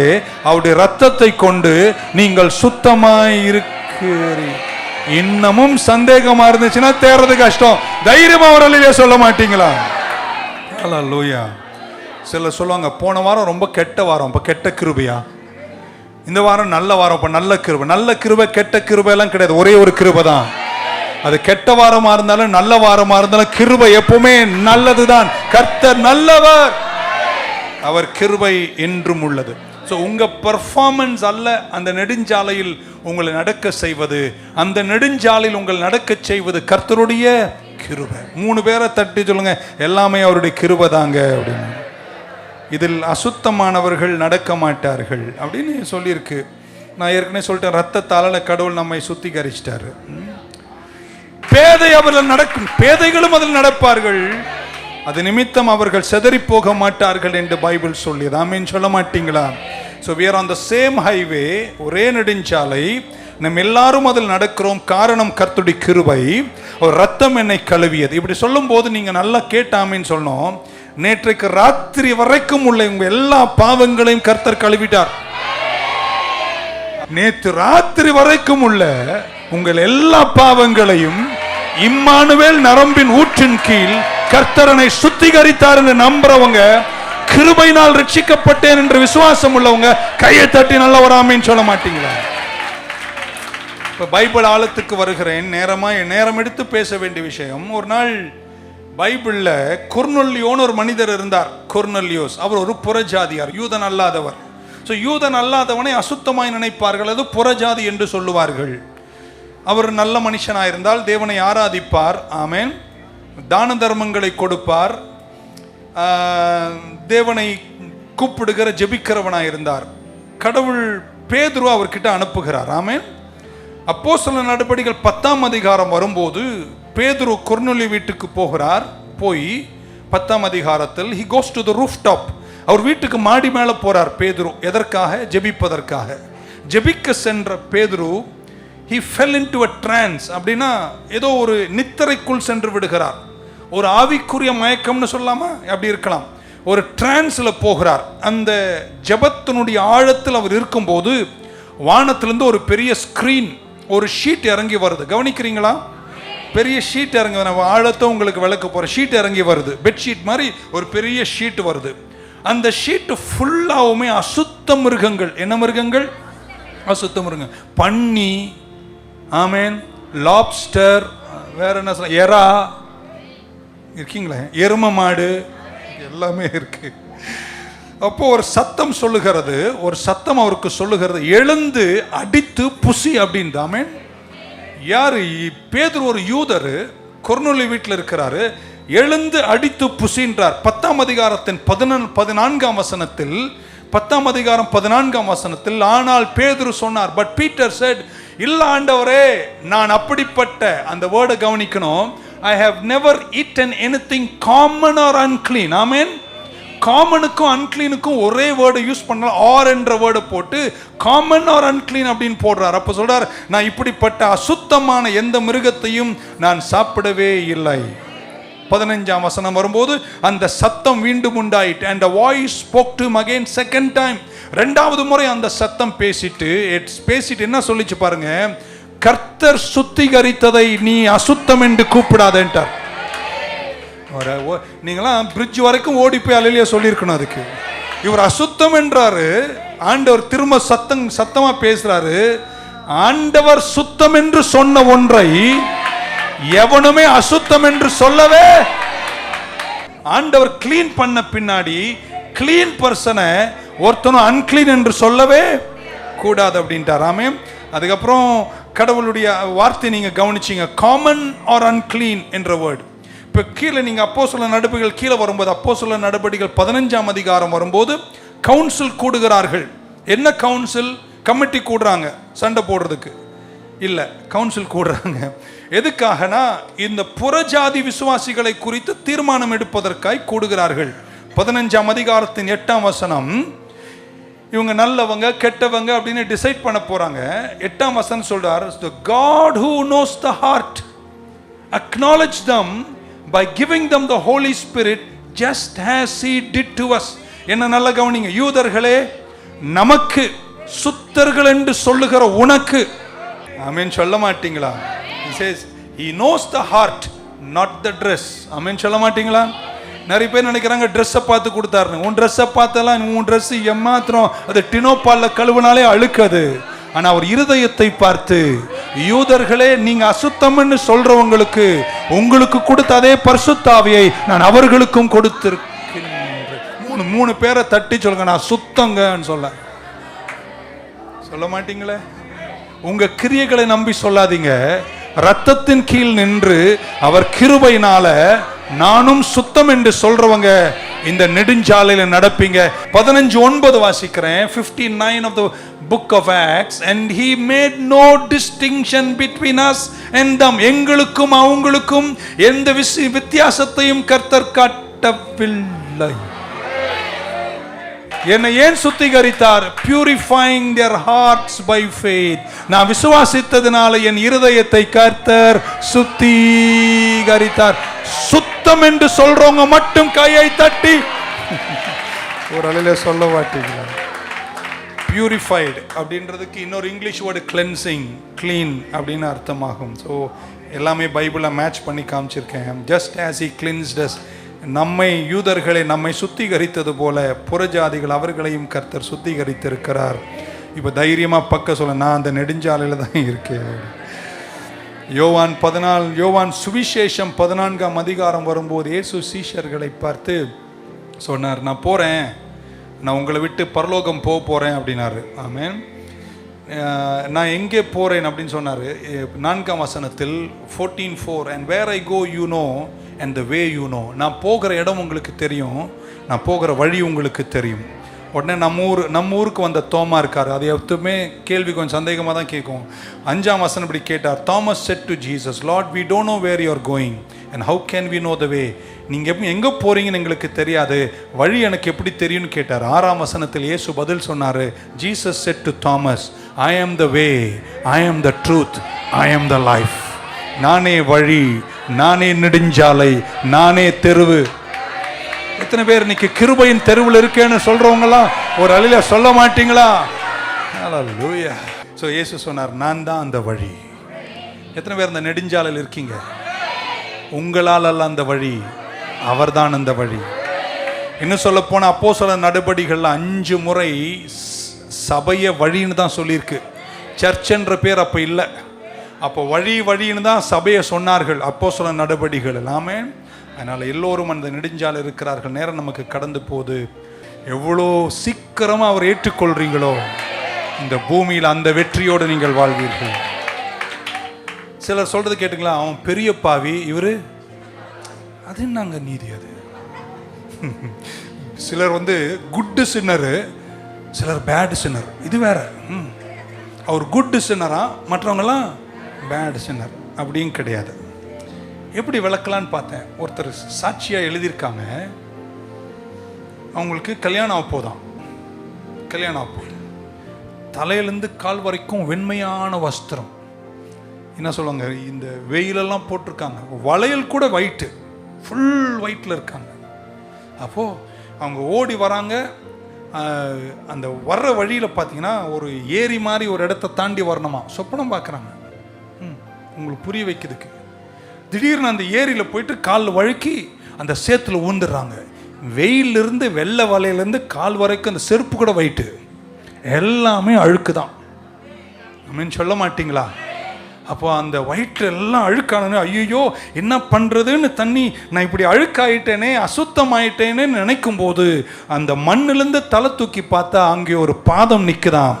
அவருடைய ரத்தத்தை கொண்டு நீங்கள் சுத்தமாய் இருக்கிறீர்கள். இன்னமும் சந்தேகமா இருந்துச்சுன்னா தேர்றது கஷ்டம். தைரியமா வரலையே சொல்ல மாட்டீங்களா? ஹல்லேலூயா. சிலர் சொல்லுவாங்க, போன வாரம் ரொம்ப கெட்ட வாரம், இப்ப கெட்ட கிருபையா? இந்த வாரம் நல்ல வாரம், இப்ப நல்ல கிருபை. நல்ல கிருபை கெட்ட கிருபை எல்லாம் கிடையாது, ஒரே ஒரு கிருபை தான். அது கெட்ட வாரமா இருந்தாலும் நல்ல வாரமா இருந்தாலும் கிருபை எப்பவுமே நல்லதுதான். கர்த்தர் நல்லவர், அவர் கிருபை என்றும் உள்ளது. ஸோ உங்கள் பர்ஃபார்மன்ஸ் அல்ல அந்த நெடுஞ்சாலையில் உங்களை நடக்க செய்வது, அந்த நெடுஞ்சாலையில் உங்கள் நடக்க செய்வது கர்த்தருடைய கிருபை. 3 பேரை தட்டி சொல்லுங்க, எல்லாமே அவருடைய கிருபை தாங்க அப்படின்னு. இதில் அசுத்தமானவர்கள் நடக்க மாட்டார்கள் அப்படின்னு சொல்லியிருக்கு. நான் ஏற்கனவே சொல்லிட்டேன், ரத்தத்தால கடவுள் நம்மை சுத்திகரிச்சிட்டாரு. பேதை அவர்கள் நடக்கும், பேதைகளும் அதில் நடப்பார்கள், அது நிமித்தம் அவர்கள் சிதறி போக மாட்டார்கள் என்று பைபிள் சொல்லியது. ஆமென் சொல்ல மாட்டீங்களா? So we are on the same highway, ஒரே நெடுஞ்சாலை, நம்ம எல்லாரும் அதில் நடக்கிறோம். காரணம் கர்த்தருடைய கிருபை, ஒரு ரத்தம் என்னை கழுவியது. இப்படி சொல்லும் போது நீங்க நல்லா கேட்டாமேன்னு சொன்னோம். நேற்றைக்கு ராத்திரி வரைக்கும் உள்ள உங்க எல்லா பாவங்களையும் கர்த்தர் கழுவிட்டார். நேற்று ராத்திரி வரைக்கும் உள்ள உங்கள் எல்லா பாவங்களையும் இம்மானுவேல் நரம்பின் ஊற்றின் கீழ் கர்த்தரனை சுத்திகரித்தார் என்று நம்புறவங்க, கிருபையினால் ரட்சிக்கப்பட்டேன் என்று விசுவாசம் உள்ளவங்க கையை தட்டி நல்ல ஒரு ஆமென் சொல்ல மாட்டீங்களா? இப்ப பைபிள் ஆழத்துக்கு வருகிறேன். நேரம் எடுத்து பேச வேண்டிய விஷயம். ஒரு நாள் பைபிள்ல கொர்னேலியோன்னு ஒரு மனிதர் இருந்தார். கொர்னேலியோஸ் அவர் ஒரு புறஜாதியார், யூதன் அல்லாதவர். ஸோ யூதன் அல்லாதவனை அசுத்தமாய் நினைப்பார்கள், அது புறஜாதி என்று சொல்லுவார்கள். அவர் நல்ல மனுஷனாயிருந்தால் தேவனை ஆராதிப்பார். ஆமென். தான தர்மங்களை கொடுப்பார், தேவனை கூப்பிடுகிற ஜெபிக்கிறவனாக இருந்தார். கடவுள் பேதுரு அவர்கிட்ட அனுப்புகிறார். ஆமென். அப்போஸ்தலர் நடபடிகள் 10ஆம் அதிகாரம் வரும்போது பேதுரு கொர்னேலியு வீட்டுக்கு போகிறார். போய் 10ஆம் அதிகாரத்தில் he goes to the rooftop, அவர் வீட்டுக்கு மாடி மேலே போறார் பேதுரு. எதற்காக? ஜெபிப்பதற்காக. ஜெபிக்க சென்ற பேதுரு he fell into a trance. அப்படின்னா ஏதோ ஒரு நித்திரைக்குள் சென்று விடுகிறார். ஒரு ஆவிக்குரிய மயக்கம்னு சொல்லாமா, அப்படி இருக்கலாம். ஒரு டிரான்ஸ்ல போகிறார். அந்த ஜெபத்தினுடைய ஆழத்தில் அவர் இருக்கும்போது வானத்திலிருந்து ஒரு பெரிய ஸ்கிரீன், ஒரு ஷீட் இறங்கி வருது. கவனிக்கிறீங்களா? பெரிய ஷீட் இறங்கி, நம்ம ஆழத்தை உங்களுக்கு விளக்க போற ஷீட் இறங்கி வருது. பெட்ஷீட் மாதிரி ஒரு பெரிய ஷீட் வருது. அந்த ஷீட் ஃபுல்லாவுமே அசுத்த மிருகங்கள். என்ன மிருகங்கள்? அசுத்த மிருகங்கள். பன்னி, ஆமேன், லாப்ஸ்டர், வேற என்ன சொல்ல, எறா இருக்கீங்களா, எரும மாடு, எல்லாமே இருக்கு. அப்போ ஒரு சத்தம் சொல்லுகிறது, ஒரு சத்தம் அவருக்கு சொல்லுகிறது, எழுந்து அடித்து புசி அப்படின்னு. ஆமேன். யாரு? பேதுரு ஒரு யூதரு, கொர்நேலியு வீட்டில் இருக்கிறாரு. எழுந்து அடித்து புசின்றார். 10ஆம் அதிகாரத்தின் 14ஆம் வசனத்தில், 10ஆம் அதிகாரம் 14ஆம் வசனத்தில், ஆனால் பேதுரு சொன்னார், பட் பீட்டர் said, இல்ல ஆண்டவரே, நான் அப்படிப்பட்ட, அந்த வேர்டை கவனிக்கணும், I have never eaten anything common or unclean. ஆமென். காமனுக்கும் அன்கிளீனுக்கும் ஒரே வேர்டு யூஸ் பண்ணலாம். ஆர் என்ற வேர்டை போட்டு காமன் ஆர் அன்கிளீன் அப்படின்னு போடுறார். அப்போ சொல்றார், நான் இப்படிப்பட்ட அசுத்தமான எந்த மிருகத்தையும் நான் சாப்பிடவே இல்லை. 15ஆம் வசனம் வரும்போது அந்த சத்தம் மீண்டும் உண்டாயிட்டு, and the voice spoke to him again second time. ரெண்டாவது முறை அந்த சத்தம் பேசிட்டு என்ன சொல்லிச்சு பாருங்க, கர்த்தர் சுத்திகரித்ததை நீ அசுத்தம் என்று கூப்பிடாதேன்ட்டார். நீங்களாம் பிரிட்ஜ் வரைக்கும் ஓடி போய் அல்லேலூயா சொல்லியிருக்கணும். அதுக்கு இவர் அசுத்தம் என்றாரு. ஆண்டவர் திரும்ப சத்தமா பேசுறாரு. ஆண்டவர் சுத்தம் என்று சொன்ன ஒன்றை எவனுமே அசுத்தம் என்று சொல்லவே, ஆண்டவர் கிளீன் பண்ண பின்னாடி கிளீன் பர்சனை ஒருத்தனும் அன்கிளீன் என்று சொல்லவே கூடாது அப்படின்ட்டார். ஆமென். அதுக்கப்புறம் கடவுளுடைய வார்த்தை நீங்க கவனிச்சீங்க, காமன் ஆர் அன்கிளீன் என்ற வேர்டு. இப்போ கீழே நீங்கள் அப்போஸ்தலர் நடபடிகள் கீழே வரும்போது, அப்போஸ்தலர் நடபடிகள் 15ஆம் அதிகாரம் வரும்போது கவுன்சில் கூடுகிறார்கள். என்ன கவுன்சில்? கமிட்டி கூடுறாங்க சண்டை போடுறதுக்கு இல்லை, கவுன்சில் கூடுறாங்க. எதுக்காகனா இந்த புறஜாதி விசுவாசிகளை குறித்து தீர்மானம் எடுப்பதற்காய் கூடுகிறார்கள். 15ஆம் அதிகாரத்தின் 8ஆம் வசனம், இவங்க நல்லவங்க கெட்டவங்க அப்படின்னு டிசைட் பண்ண போறாங்க. 8ஆம் வசனம் சொல்றார், the God who knows the heart acknowledge them by giving them the Holy Spirit just as he did to us. என்ன நல்ல கவனிங்க, யூதர்களே, நமக்கு சுத்தர்கள் என்று சொல்லுகிற உனக்கு, ஆமென் சொல்ல மாட்டீங்களா? He says he knows the heart not the dress. ஆமென் சொல்ல மாட்டீங்களா? நிறைய பேர் நினைக்கிறாங்க ட்ரெஸ்ஸை பார்த்து கொடுத்தாருன்னு. உன் ட்ரெஸ்ஸை பார்த்தெல்லாம் உன் ட்ரெஸ் ஏமாத்திரம் அது டினோபால்ல கழுவுனாலே அழுக்காது. ஆனா அவர் இருதயத்தை பார்த்து, யூதர்களே, நீங்க அசுத்தம்னு சொல்றவங்களுக்கு உங்களுக்கு கொடுத்த அதே பரிசுத்த ஆவியை நான் அவர்களுக்கும் கொடுத்திருக்கின்றேன். மூணு பேரை தட்டி சொல்லுங்க, நான் சுத்தங்கன்னு சொல்ல மாட்டீங்களே. உங்க கிரியைகளை நம்பி சொல்லாதீங்க. ரத்தத்தின் கீழ் நின்று அவர் கிருபையினால நானும் சுத்தம் என்று சொல்றவங்க இந்த நெடுஞ்சாலையில நடப்பீங்க. 15:9 வாசிக்கிறேன். 59 of the book of Acts, and he made no distinction between us and them. எங்களுக்கும் அவங்களுக்கும் எந்த வித்தியாசத்தையும் கர்த்தர் காட்டவில்லை. என்னை ஏன் சுத்திகரித்தார்? purifying their hearts by faith. நான் விசுவாசித்ததினால என் இருதயத்தை கர்த்தர் சுத்திகரித்தார். சுத்தம் என்று சொல்றவங்க மட்டும் கையை தட்டி ஒரு அலையில சொல்ல மாட்டீங்களா? பியூரிஃபைடு அப்படின்றதுக்கு இன்னொரு இங்கிலீஷ் வேர்டு கிளென்சிங், கிளீன் அப்படின்னு அர்த்தமாகும். ஸோ எல்லாமே பைபிளில் மேட்ச் பண்ணி காமிச்சிருக்கேன். ஜஸ்ட் ஆஸ் ஹி கிளீன்ஸ்ட் அஸ், நம்மை யூதர்களை நம்மை சுத்திகரித்தது போல புறஜாதிகள் அவர்களையும் கர்த்தர் சுத்திகரித்திருக்கிறார். இப்போ தைரியமாக பக்க சொல்ல, நான் அந்த நெடுஞ்சாலையில் தான் இருக்கேன். யோவான் சுவிசேஷம் 14ஆம் அதிகாரம் வரும்போது இயேசு சீஷர்களை பார்த்து சொன்னார், நான் போகிறேன், நான் உங்களை விட்டு பரலோகம் போகிறேன் அப்படின்னாரு. ஆமென். நான் எங்கே போகிறேன் அப்படின்னு சொன்னார். 4ஆம் வசனத்தில் 14:4, and where I go you know and the way you know. நான் போகிற இடம் உங்களுக்கு தெரியும், நான் போகிற வழி உங்களுக்கு தெரியும். உடனே நம்ம ஊருக்கு வந்த தோமா இருக்கார். அது எப்பவுமே கேள்வி கொஞ்சம் சந்தேகமாக தான் கேட்கும். 5ஆம் வசனம் இப்படி கேட்டார். Thomas said to Jesus, Lord, we don't know where you are going and how can we know the way? நீங்கள் எங்கே போகிறீங்கன்னு எங்களுக்கு தெரியாது, வழி எனக்கு எப்படி தெரியும்னு கேட்டார். 6ஆம் வசனத்தில் இயேசு பதில் சொன்னார். Jesus said to Thomas, I am the way, I am the truth, I am the life. நானே வழி, நானே நெடுஞ்சாலை, நானே தெருவு. எத்தனை பேர் இன்னைக்கு கிருபையின் தெருவில் இருக்கேன்னு சொல்றவங்களாம் ஒரு அலையில சொல்ல மாட்டீங்களா? ஹல்லேலூயா. ஸோ இயேசு சொன்னார், நான் தான் அந்த வழி. எத்தனை பேர் அந்த நெடுஞ்சாலையில் இருக்கீங்க? உங்களால் அல்ல அந்த வழி, அவர்தான் அந்த வழி. இன்னும் சொல்ல போன அப்போஸ்தலர் நடபடிகள் 5 முறை சபைய வழின்னு தான் சொல்லியிருக்கு. சர்ச்ன்ற பேர் அப்போ இல்லை. அப்போ வழின்னு தான் சபையை சொன்னார்கள் அப்போஸ்தலர் நடபடிகள் எல்லாமே. அதனால் எல்லோரும் அந்த நெடுஞ்சாலை இருக்கிறார்கள். நேரம் நமக்கு கடந்து போகுது. எவ்வளோ சீக்கிரமாக அவர் ஏற்றுக்கொள்றீங்களோ இந்த பூமியில் அந்த வெற்றியோடு நீங்கள் வாழ்வீர்கள். சிலர் சொல்றது கேட்டுங்களா, அவன் பெரிய பாவி, இவரு அது நாங்க நீதி. அது சிலர் குட்டு சின்னரு, சிலர் பேட் சின்னர். இது வேற. அவர் குட்டு சின்னரா, மற்றவங்கலாம் பேட் சின்னர் அப்படியும் கிடையாது. எப்படி விளக்கலான்னு பார்த்தேன். ஒருத்தர் சாட்சியாக எழுதியிருக்காங்க, அவங்களுக்கு கல்யாணம் ஆகப்போதான். கல்யாணம் ஆகப்போகுது. தலையிலேருந்து கால் வரைக்கும் வெண்மையான வஸ்திரம். என்ன சொல்லுவாங்க, இந்த வெயிலெல்லாம் போட்டிருக்காங்க. வளையல் கூட ஒயிட்டு, ஃபுல் ஒயிட்டில் இருக்காங்க. அப்போது அவங்க ஓடி வராங்க. அந்த வர்ற வழியில் பார்த்தீங்கன்னா ஒரு ஏரி மாதிரி ஒரு இடத்த தாண்டி வரணுமா, சொப்பனம் பார்க்குறாங்க. உங்களுக்கு புரிய வைக்கிறதுக்கு திடீர்னு அந்த ஏரியில் போயிட்டு காலில் வழுக்கி அந்த சேத்துல ஊந்துடுறாங்க. வெயிலிருந்து வெள்ளை வலையிலேருந்து கால் வரைக்கும் அந்த செருப்பு கூட ஒயிட்டு, எல்லாமே அழுக்கு தான். அப்படின்னு சொல்ல மாட்டிங்களா? அப்போ அந்த வயிற்று எல்லாம் அழுக்கானு, ஐயோ என்ன பண்ணுறதுன்னு தண்ணி, நான் இப்படி அழுக்காயிட்டேனே, அசுத்தமாயிட்டேனே நினைக்கும் போது அந்த மண்ணிலிருந்து தலை தூக்கி பார்த்தா அங்கே ஒரு பாதம் நிற்குதாம்.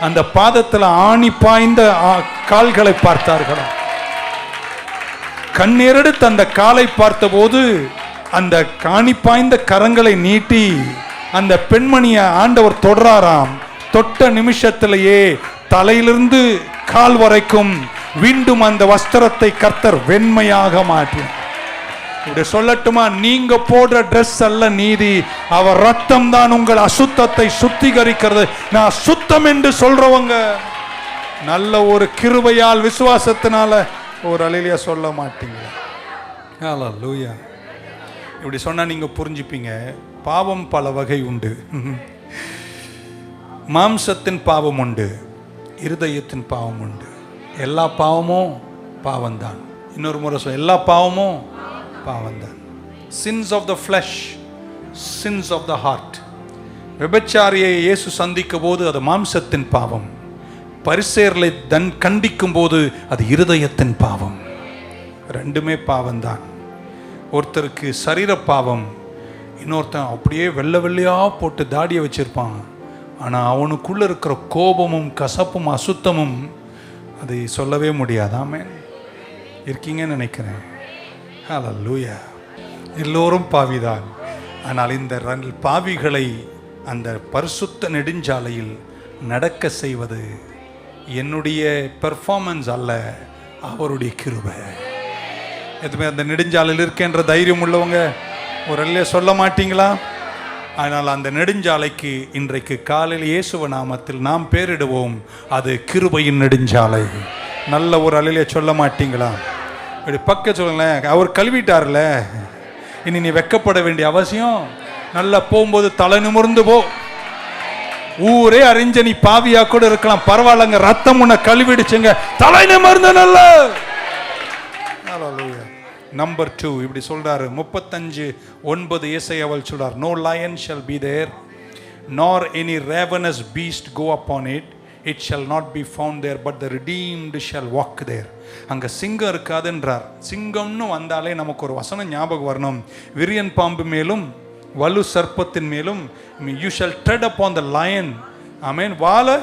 அந்த பாதத்தில் ஆணி பாய்ந்த கால்களை பார்த்தார்களாம். கண்ணீரெடுத்து அந்த காலை பார்த்தபோது அந்த காணி பாய்ந்த கரங்களை நீட்டி அந்த பெண்மணியை ஆண்டவர் தொடராராம். தொட்ட நிமிஷத்திலேயே தலையிலிருந்து கால் வரைக்கும் மீண்டும் அந்த வஸ்திரத்தை கர்த்தர் வெண்மையாக மாற்றினார். இப்படி சொல்லட்டுமா, நீங்க போடுற ட்ரெஸ் அல்ல நீதி, அவர் ரத்தம் தான் உங்கள் அசுத்தத்தை சுத்திகரிக்கிறது. நான் சுத்தம் என்று சொல்றவங்க நல்ல ஒரு கிருபையால் விசுவாசத்தினால ஒரு அலையில சொல்ல மாட்டீங்க. ஹல்லேலூயா. இப்படி சொன்னா நீங்க புரிஞ்சுப்பீங்க. பாவம் பல வகை உண்டு. மாம்சத்தின் பாவம் உண்டு, இருதயத்தின் பாவம் உண்டு. எல்லா பாவமும் பாவம்தான். இன்னொரு முறை சொல்ல, எல்லா பாவமும் பாவம்தான். Sins of the flesh, sins of the heart. விபச்சாரியை இயேசு சந்திக்கும் போது அது மாம்சத்தின் பாவம். பரிசேயர்களை கண்டிக்கும் போது அது இருதயத்தின் பாவம். ரெண்டுமே பாவம்தான். ஒருத்தருக்கு சரீர பாவம், இன்னொருத்தன் அப்படியே வெள்ளை வெள்ளையாக போட்டு தாடியை வச்சிருப்பான். ஆனால் அவனுக்குள்ளே இருக்கிற கோபமும் கசப்பும் அசுத்தமும் அதை சொல்லவே முடியாதாமே. இருக்கீங்கன்னு நினைக்கிறேன். ஹல்லேலூயா. எல்லோரும் பாவிதான். ஆனால் இந்த பாவிகளை அந்த பரிசுத்த நெடுஞ்சாலையில் நடக்க செய்வது என்னுடைய பெர்ஃபார்மன்ஸ் அல்ல, அவருடைய கிருபை. எதுவுமே அந்த நெடுஞ்சாலையில் இருக்கின்ற தைரியம் உள்ளவங்க ஒரு அல்ல சொல்ல மாட்டீங்களா? ஆனால் அந்த நெடுஞ்சாலைக்கு இன்றைக்கு காலையில் இயேசுவ நாமத்தில் நாம் பேரிடுவோம், அது கிருபையின் நெடுஞ்சாலை. நல்ல ஒரு அலையிலே சொல்ல மாட்டீங்களா? இப்படி பக்க சொல்லுங்களேன். அவர் கழுவிட்டார்ல, இனி நீ வெக்கப்பட வேண்டிய அவசியம். நல்லா போகும்போது தலை நிமிர்ந்து போ. ஊரே அறிஞ்ச நீ பாவியா கூட இருக்கலாம், பரவாயில்லங்க, ரத்தம் உன்னை கழுவிடுச்சுங்க, தலை நிமிர்ந்து நல்ல. நம்பர் 2 இப்படி சொல்றாரு. 35:9 ஏசாயாவில் சொல்றார், no lion shall be there, nor any ravenous beast go upon it, it shall not be found there, but the redeemed shall walk there. அங்க சிங்கம் இருக்காதுன்றார். சிங்கம்னு வந்தாலே நமக்கு ஒரு வசனம் ஞாபகம் வரணும். விரியன் பாம்பு மேலும் வலு சர்ப்பத்தின் மேலும் you shall tread upon the lion. ஆமென். வாழ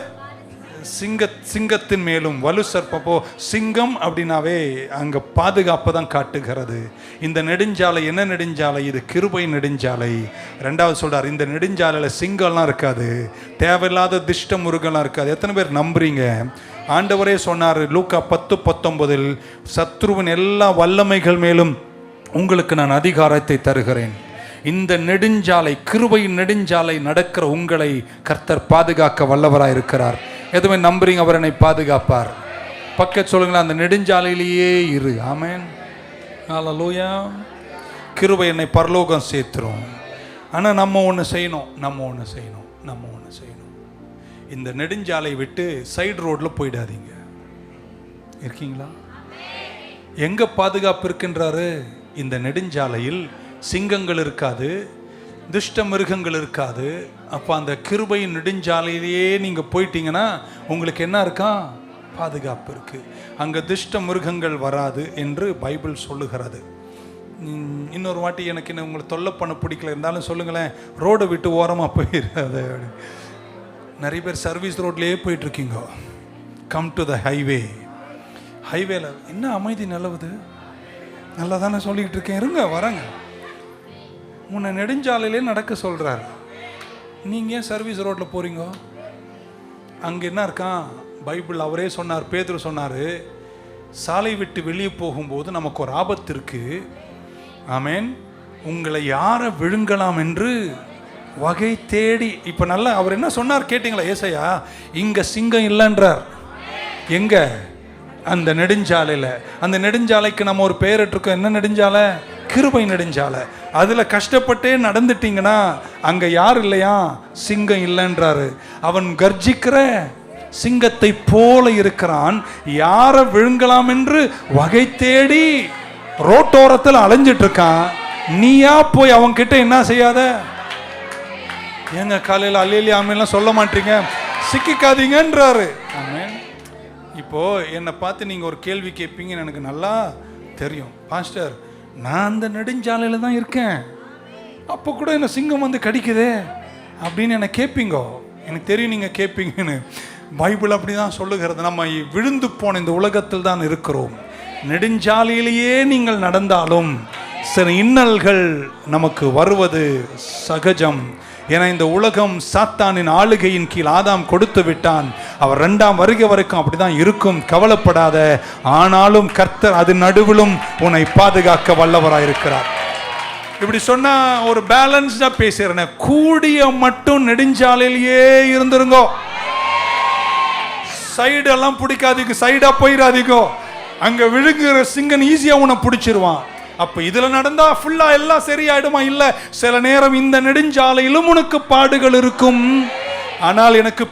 சிங்கத்தின் மேலும் வலு சர்ப்பப்போ. சிங்கம் அப்படின்னாவே அங்க பாதுகாப்பு தான் காட்டுகிறது. இந்த நெடுஞ்சாலை என்ன நெடுஞ்சாலை? இது கிருபை நெடுஞ்சாலை. ரெண்டாவது சொல்றார், இந்த நெடுஞ்சாலையில சிங்கம்லாம் இருக்காது, தேவையில்லாத திஷ்ட முருகெல்லாம் இருக்காது. எத்தனை பேர் நம்புறீங்க? ஆண்டவரே சொன்னார் லூக்கா 10:19, சத்ருவின் எல்லா வல்லமைகள் மேலும் உங்களுக்கு நான் அதிகாரத்தை தருகிறேன். இந்த நெடுஞ்சாலை, கிருபையின் நெடுஞ்சாலை நடக்கிற உங்களை கர்த்தர் பாதுகாக்க வல்லவராக இருக்கிறார். எதுவுமே நம்புறீங்க, அவர் என்னை பாதுகாப்பார். பக்கத்து சொல்லுங்களேன், அந்த நெடுஞ்சாலையிலேயே இரு. ஆமென், ஹல்லேலூயா. கிருபை என்னை பரலோகம் சேர்த்துரும். ஆனால் நம்ம ஒன்று செய்யணும். இந்த நெடுஞ்சாலை விட்டு சைடு ரோட்டில் போயிடாதீங்க. இருக்கீங்களா? எங்கே பாதுகாப்பு இருக்கின்றாரு? இந்த நெடுஞ்சாலையில் சிங்கங்கள் இருக்காது, துஷ்ட மிருகங்கள் இருக்காது. அப்போ அந்த கிருபையின் நெடுஞ்சாலையிலேயே நீங்கள் போயிட்டீங்கன்னா உங்களுக்கு என்ன இருக்கா? பாதுகாப்பு இருக்குது. அங்கே துஷ்ட மிருகங்கள் வராது என்று பைபிள் சொல்லுகிறது. இன்னொரு வாட்டி எனக்கு என்ன உங்களை தொல்லை பண்ண பிடிக்கல இருந்தாலும் சொல்லுங்களேன், ரோடை விட்டு ஓரமாக போயிடாது. நிறைய பேர் சர்வீஸ் ரோட்லேயே போயிட்டுருக்கீங்க. கம் டு த ஹைவேல என்ன அமைதி நிலவுது? நல்லா தானே சொல்லிக்கிட்டு இருக்கேன், இருங்க வரேங்க. உன்னை நெடுஞ்சாலையிலே நடக்க சொல்கிறார். நீங்கள் ஏன் சர்வீஸ் ரோட்டில் போகிறீங்க? அங்கே என்ன இருக்கான்? பைபிள் அவரே சொன்னார், பேதுரு சொன்னார், சாலை விட்டு வெளியே போகும்போது நமக்கு ஒரு ஆபத்து இருக்குது. ஆமேன். உங்களை யாரை விழுங்கலாம் என்று வகை தேடி. இப்போ நல்லா அவர் என்ன சொன்னார் கேட்டிங்களா? ஏசையா, இங்கே சிங்கம் இல்லைன்றார். எங்க? அந்த நெடுஞ்சாலையில். அந்த நெடுஞ்சாலைக்கு நம்ம ஒரு பெயர் இட்டிருக்கோம். என்ன நெடுஞ்சாலை? கிருபை நெடுஞ்சாலை. அதில் கஷ்டப்பட்டே நடந்துட்டீங்கன்னா அங்கே யார் இல்லையா? சிங்கம் இல்லைன்றாரு. அவன் கர்ஜிக்கிற சிங்கத்தை போல இருக்கிறான், யாரை விழுங்கலாம் என்று வகை தேடி ரோட்டோரத்தில் அலைஞ்சிட்டு இருக்கான். நீயா போய் அவன் கிட்ட என்ன செய்யாத? ஏங்க காலையில் அல்லேலூயா ஆமென்லாம் சொல்ல மாட்டீங்க? சிக்கிக்காதீங்கன்றாரு. ஆமென். இப்போ என்னை பார்த்து நீங்கள் ஒரு கேள்வி கேட்பீங்கன்னு எனக்கு நல்லா தெரியும். பாஸ்டர், நான் அந்த நெடுஞ்சாலையில் தான் இருக்கேன், அப்போ கூட என்ன சிங்கம் வந்து கடிக்குதே அப்படின்னு என்னை கேட்பீங்க. எனக்கு தெரியும் நீங்கள் கேட்பீங்கன்னு. பைபிள் அப்படி தான் சொல்லுகிறது. நம்ம விழுந்து போன இந்த உலகத்தில் தான் இருக்கிறோம். நெடுஞ்சாலையிலேயே நீங்கள் நடந்தாலும் சில இன்னல்கள் நமக்கு வருவது சகஜம். ஏன்னா இந்த உலகம் சாத்தானின் ஆளுகையின் கீழ் ஆதாம் கொடுத்து விட்டான். அவர் 2ஆம் வருகை வரைக்கும் அப்படிதான் இருக்கும், கவலைப்படாத. ஆனாலும் கர்த்தர் அது நடுவிலும் உன்னை பாதுகாக்க வல்லவராயிருக்கிறார். இப்படி சொன்னா ஒரு பேலன்ஸ்டா பேசுறேன். கூடிய மட்டும் நெடுஞ்சாலையிலேயே இருந்துருங்கோ. சைடு எல்லாம் பிடிக்காதீங்க, சைடா போயிடாதீங்க. அங்க விழுங்குற சிங்கன் ஈஸியா உன்னை பிடிச்சிருவான். அப்ப இதுல நடந்தா ஃபுல்லா எல்லாம் சரியாயிடுமா? இல்ல, சில நேரம் இந்த நெடுஞ்சாலையிலும் உனக்கு பாடுகள் இருக்கும். ஆனால் எனக்கு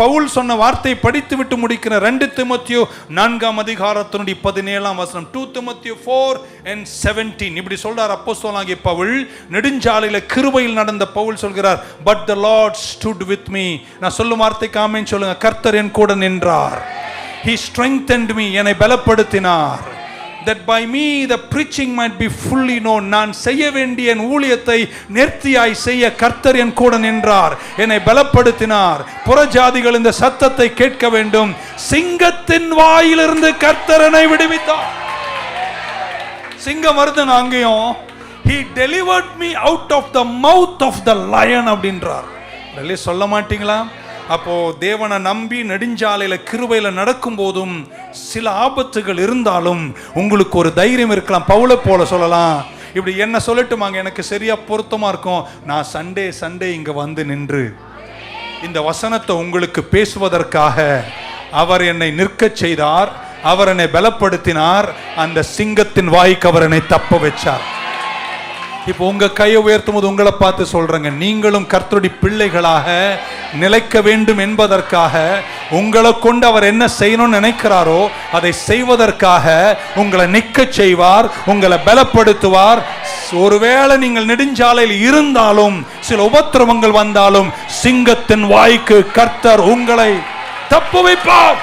பவுல் சொன்ன வார்த்தை படித்து விட்டு முடிக்கிற 2 தீமோத்தேயு 4ஆம் அதிகாரத்தினுடைய 17ஆம் வசனம். 2 தீமோத்தேயு 4:17 இப்படி சொல்றார் அப்போஸ்தலனாகிய பவுல். நெடுஞ்சாலையில கிருபையில் நடந்த பவுல் சொல்கிறார், but the Lord stood with me. நான் சொல்லும் வார்த்தைக்கு ஆமென் சொல்லுங்க. கர்த்தர் என் கூட நின்றார். He strengthened me, என்னை பலப்படுத்தினார். That by me the preaching might be fully known. நான் செய்ய வேண்டிய என் ஊழியத்தை நேர்த்தியாய் செய்ய கர்த்தர் என் கூட நின்றார், என்னை பலப்படுத்தினார். புறஜாதிகள் இந்த சத்தத்தை கேட்க வேண்டும். சிங்கத்தின் வாயிலிருந்து கர்த்தர் என்னை விடுவித்தார். சிங்கம் வருது அங்கேயும். He delivered me out of the mouth of the lion அப்படின்றார். சொல்ல மாட்டீங்களா? அப்போ தேவனை நம்பி நெடுஞ்சாலையில கிருபையில நடக்கும் போதும் சில ஆபத்துகள் இருந்தாலும் உங்களுக்கு ஒரு தைரியம் இருக்கலாம். பவுலை போல சொல்லலாம், இப்படி என்ன சொல்லட்டுமாங்க, எனக்கு சரியா பொருத்தமா இருக்கும். நான் சண்டே இங்க வந்து நின்று இந்த வசனத்தை உங்களுக்கு பேசுவதற்காக அவர் என்னை நிற்கச் செய்தார். அவர் என்னை பலப்படுத்தினார். அந்த சிங்கத்தின் வாய்க்கு அவர் என்னை தப்ப வச்சார். இப்போ உங்க கையை உயர்த்தும் போது உங்களை பார்த்து சொல்றேங்க, நீங்களும் கர்த்தருடைய பிள்ளைகளாக நிலைக்க வேண்டும் என்பதற்காக உங்களை கொண்டு அவர் என்ன செய்யணும்னு நினைக்கிறாரோ அதை செய்வதற்காக உங்களை நிற்க செய்வார், உங்களை பலப்படுத்துவார். ஒருவேளை நீங்கள் நெடுஞ்சாலையில் இருந்தாலும் சில உபத்திரவங்கள் வந்தாலும் சிங்கத்தின் வாய்க்கு கர்த்தர் உங்களை தப்பு வைப்பார்.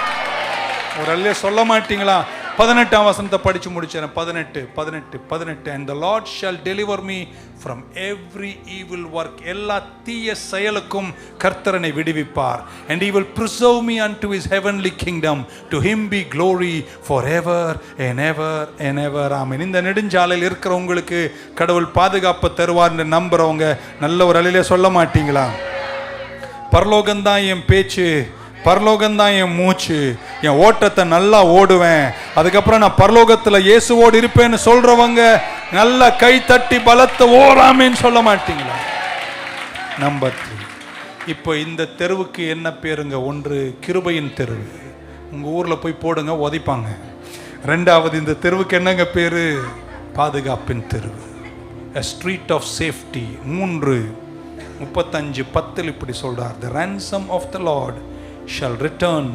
ஒரு அல்ல சொல்ல மாட்டீங்களா? 18ஆம் வசனத்தை படிச்சு முடிச்சேன். 18 and the Lord shall deliver me from every evil work. எல்லா தீய செயலுக்கும் கர்த்தரனை விடுவிப்பார். And he will preserve me unto his heavenly kingdom. To him be glory forever and ever and ever. ஆமென். இந்த நெடுஞ்சாலையில் இருக்கிற உங்களுக்கு கடவுள் பாதுகாப்பு தருவார்னு நம்புறவங்க நல்ல ஒரு அலையிலே சொல்ல மாட்டீங்களா? பரலோகம்தான் என் பேச்சு, பரலோகம்தான் என் மூச்சு, என் ஓட்டத்தை நல்லா ஓடுவேன், அதுக்கப்புறம் நான் பரலோகத்தில் இயேசுவோடு இருப்பேன்னு சொல்றவங்க நல்ல கை தட்டி பலத்த ஓராமேன்னு சொல்ல மாட்டீங்களா? நம்பர் 3. இப்போ இந்த தெருவுக்கு என்ன பேருங்க? 1 கிருபையின் தெரு. உங்க ஊர்ல போய் போடுங்க, உதைப்பாங்க. 2வது இந்த தெருவுக்கு என்னங்க பேரு? பாதுகாப்பின் தெரு, a street of safety. 3 35:10 இப்படி சொல்றார், the ransom of the Lord shall return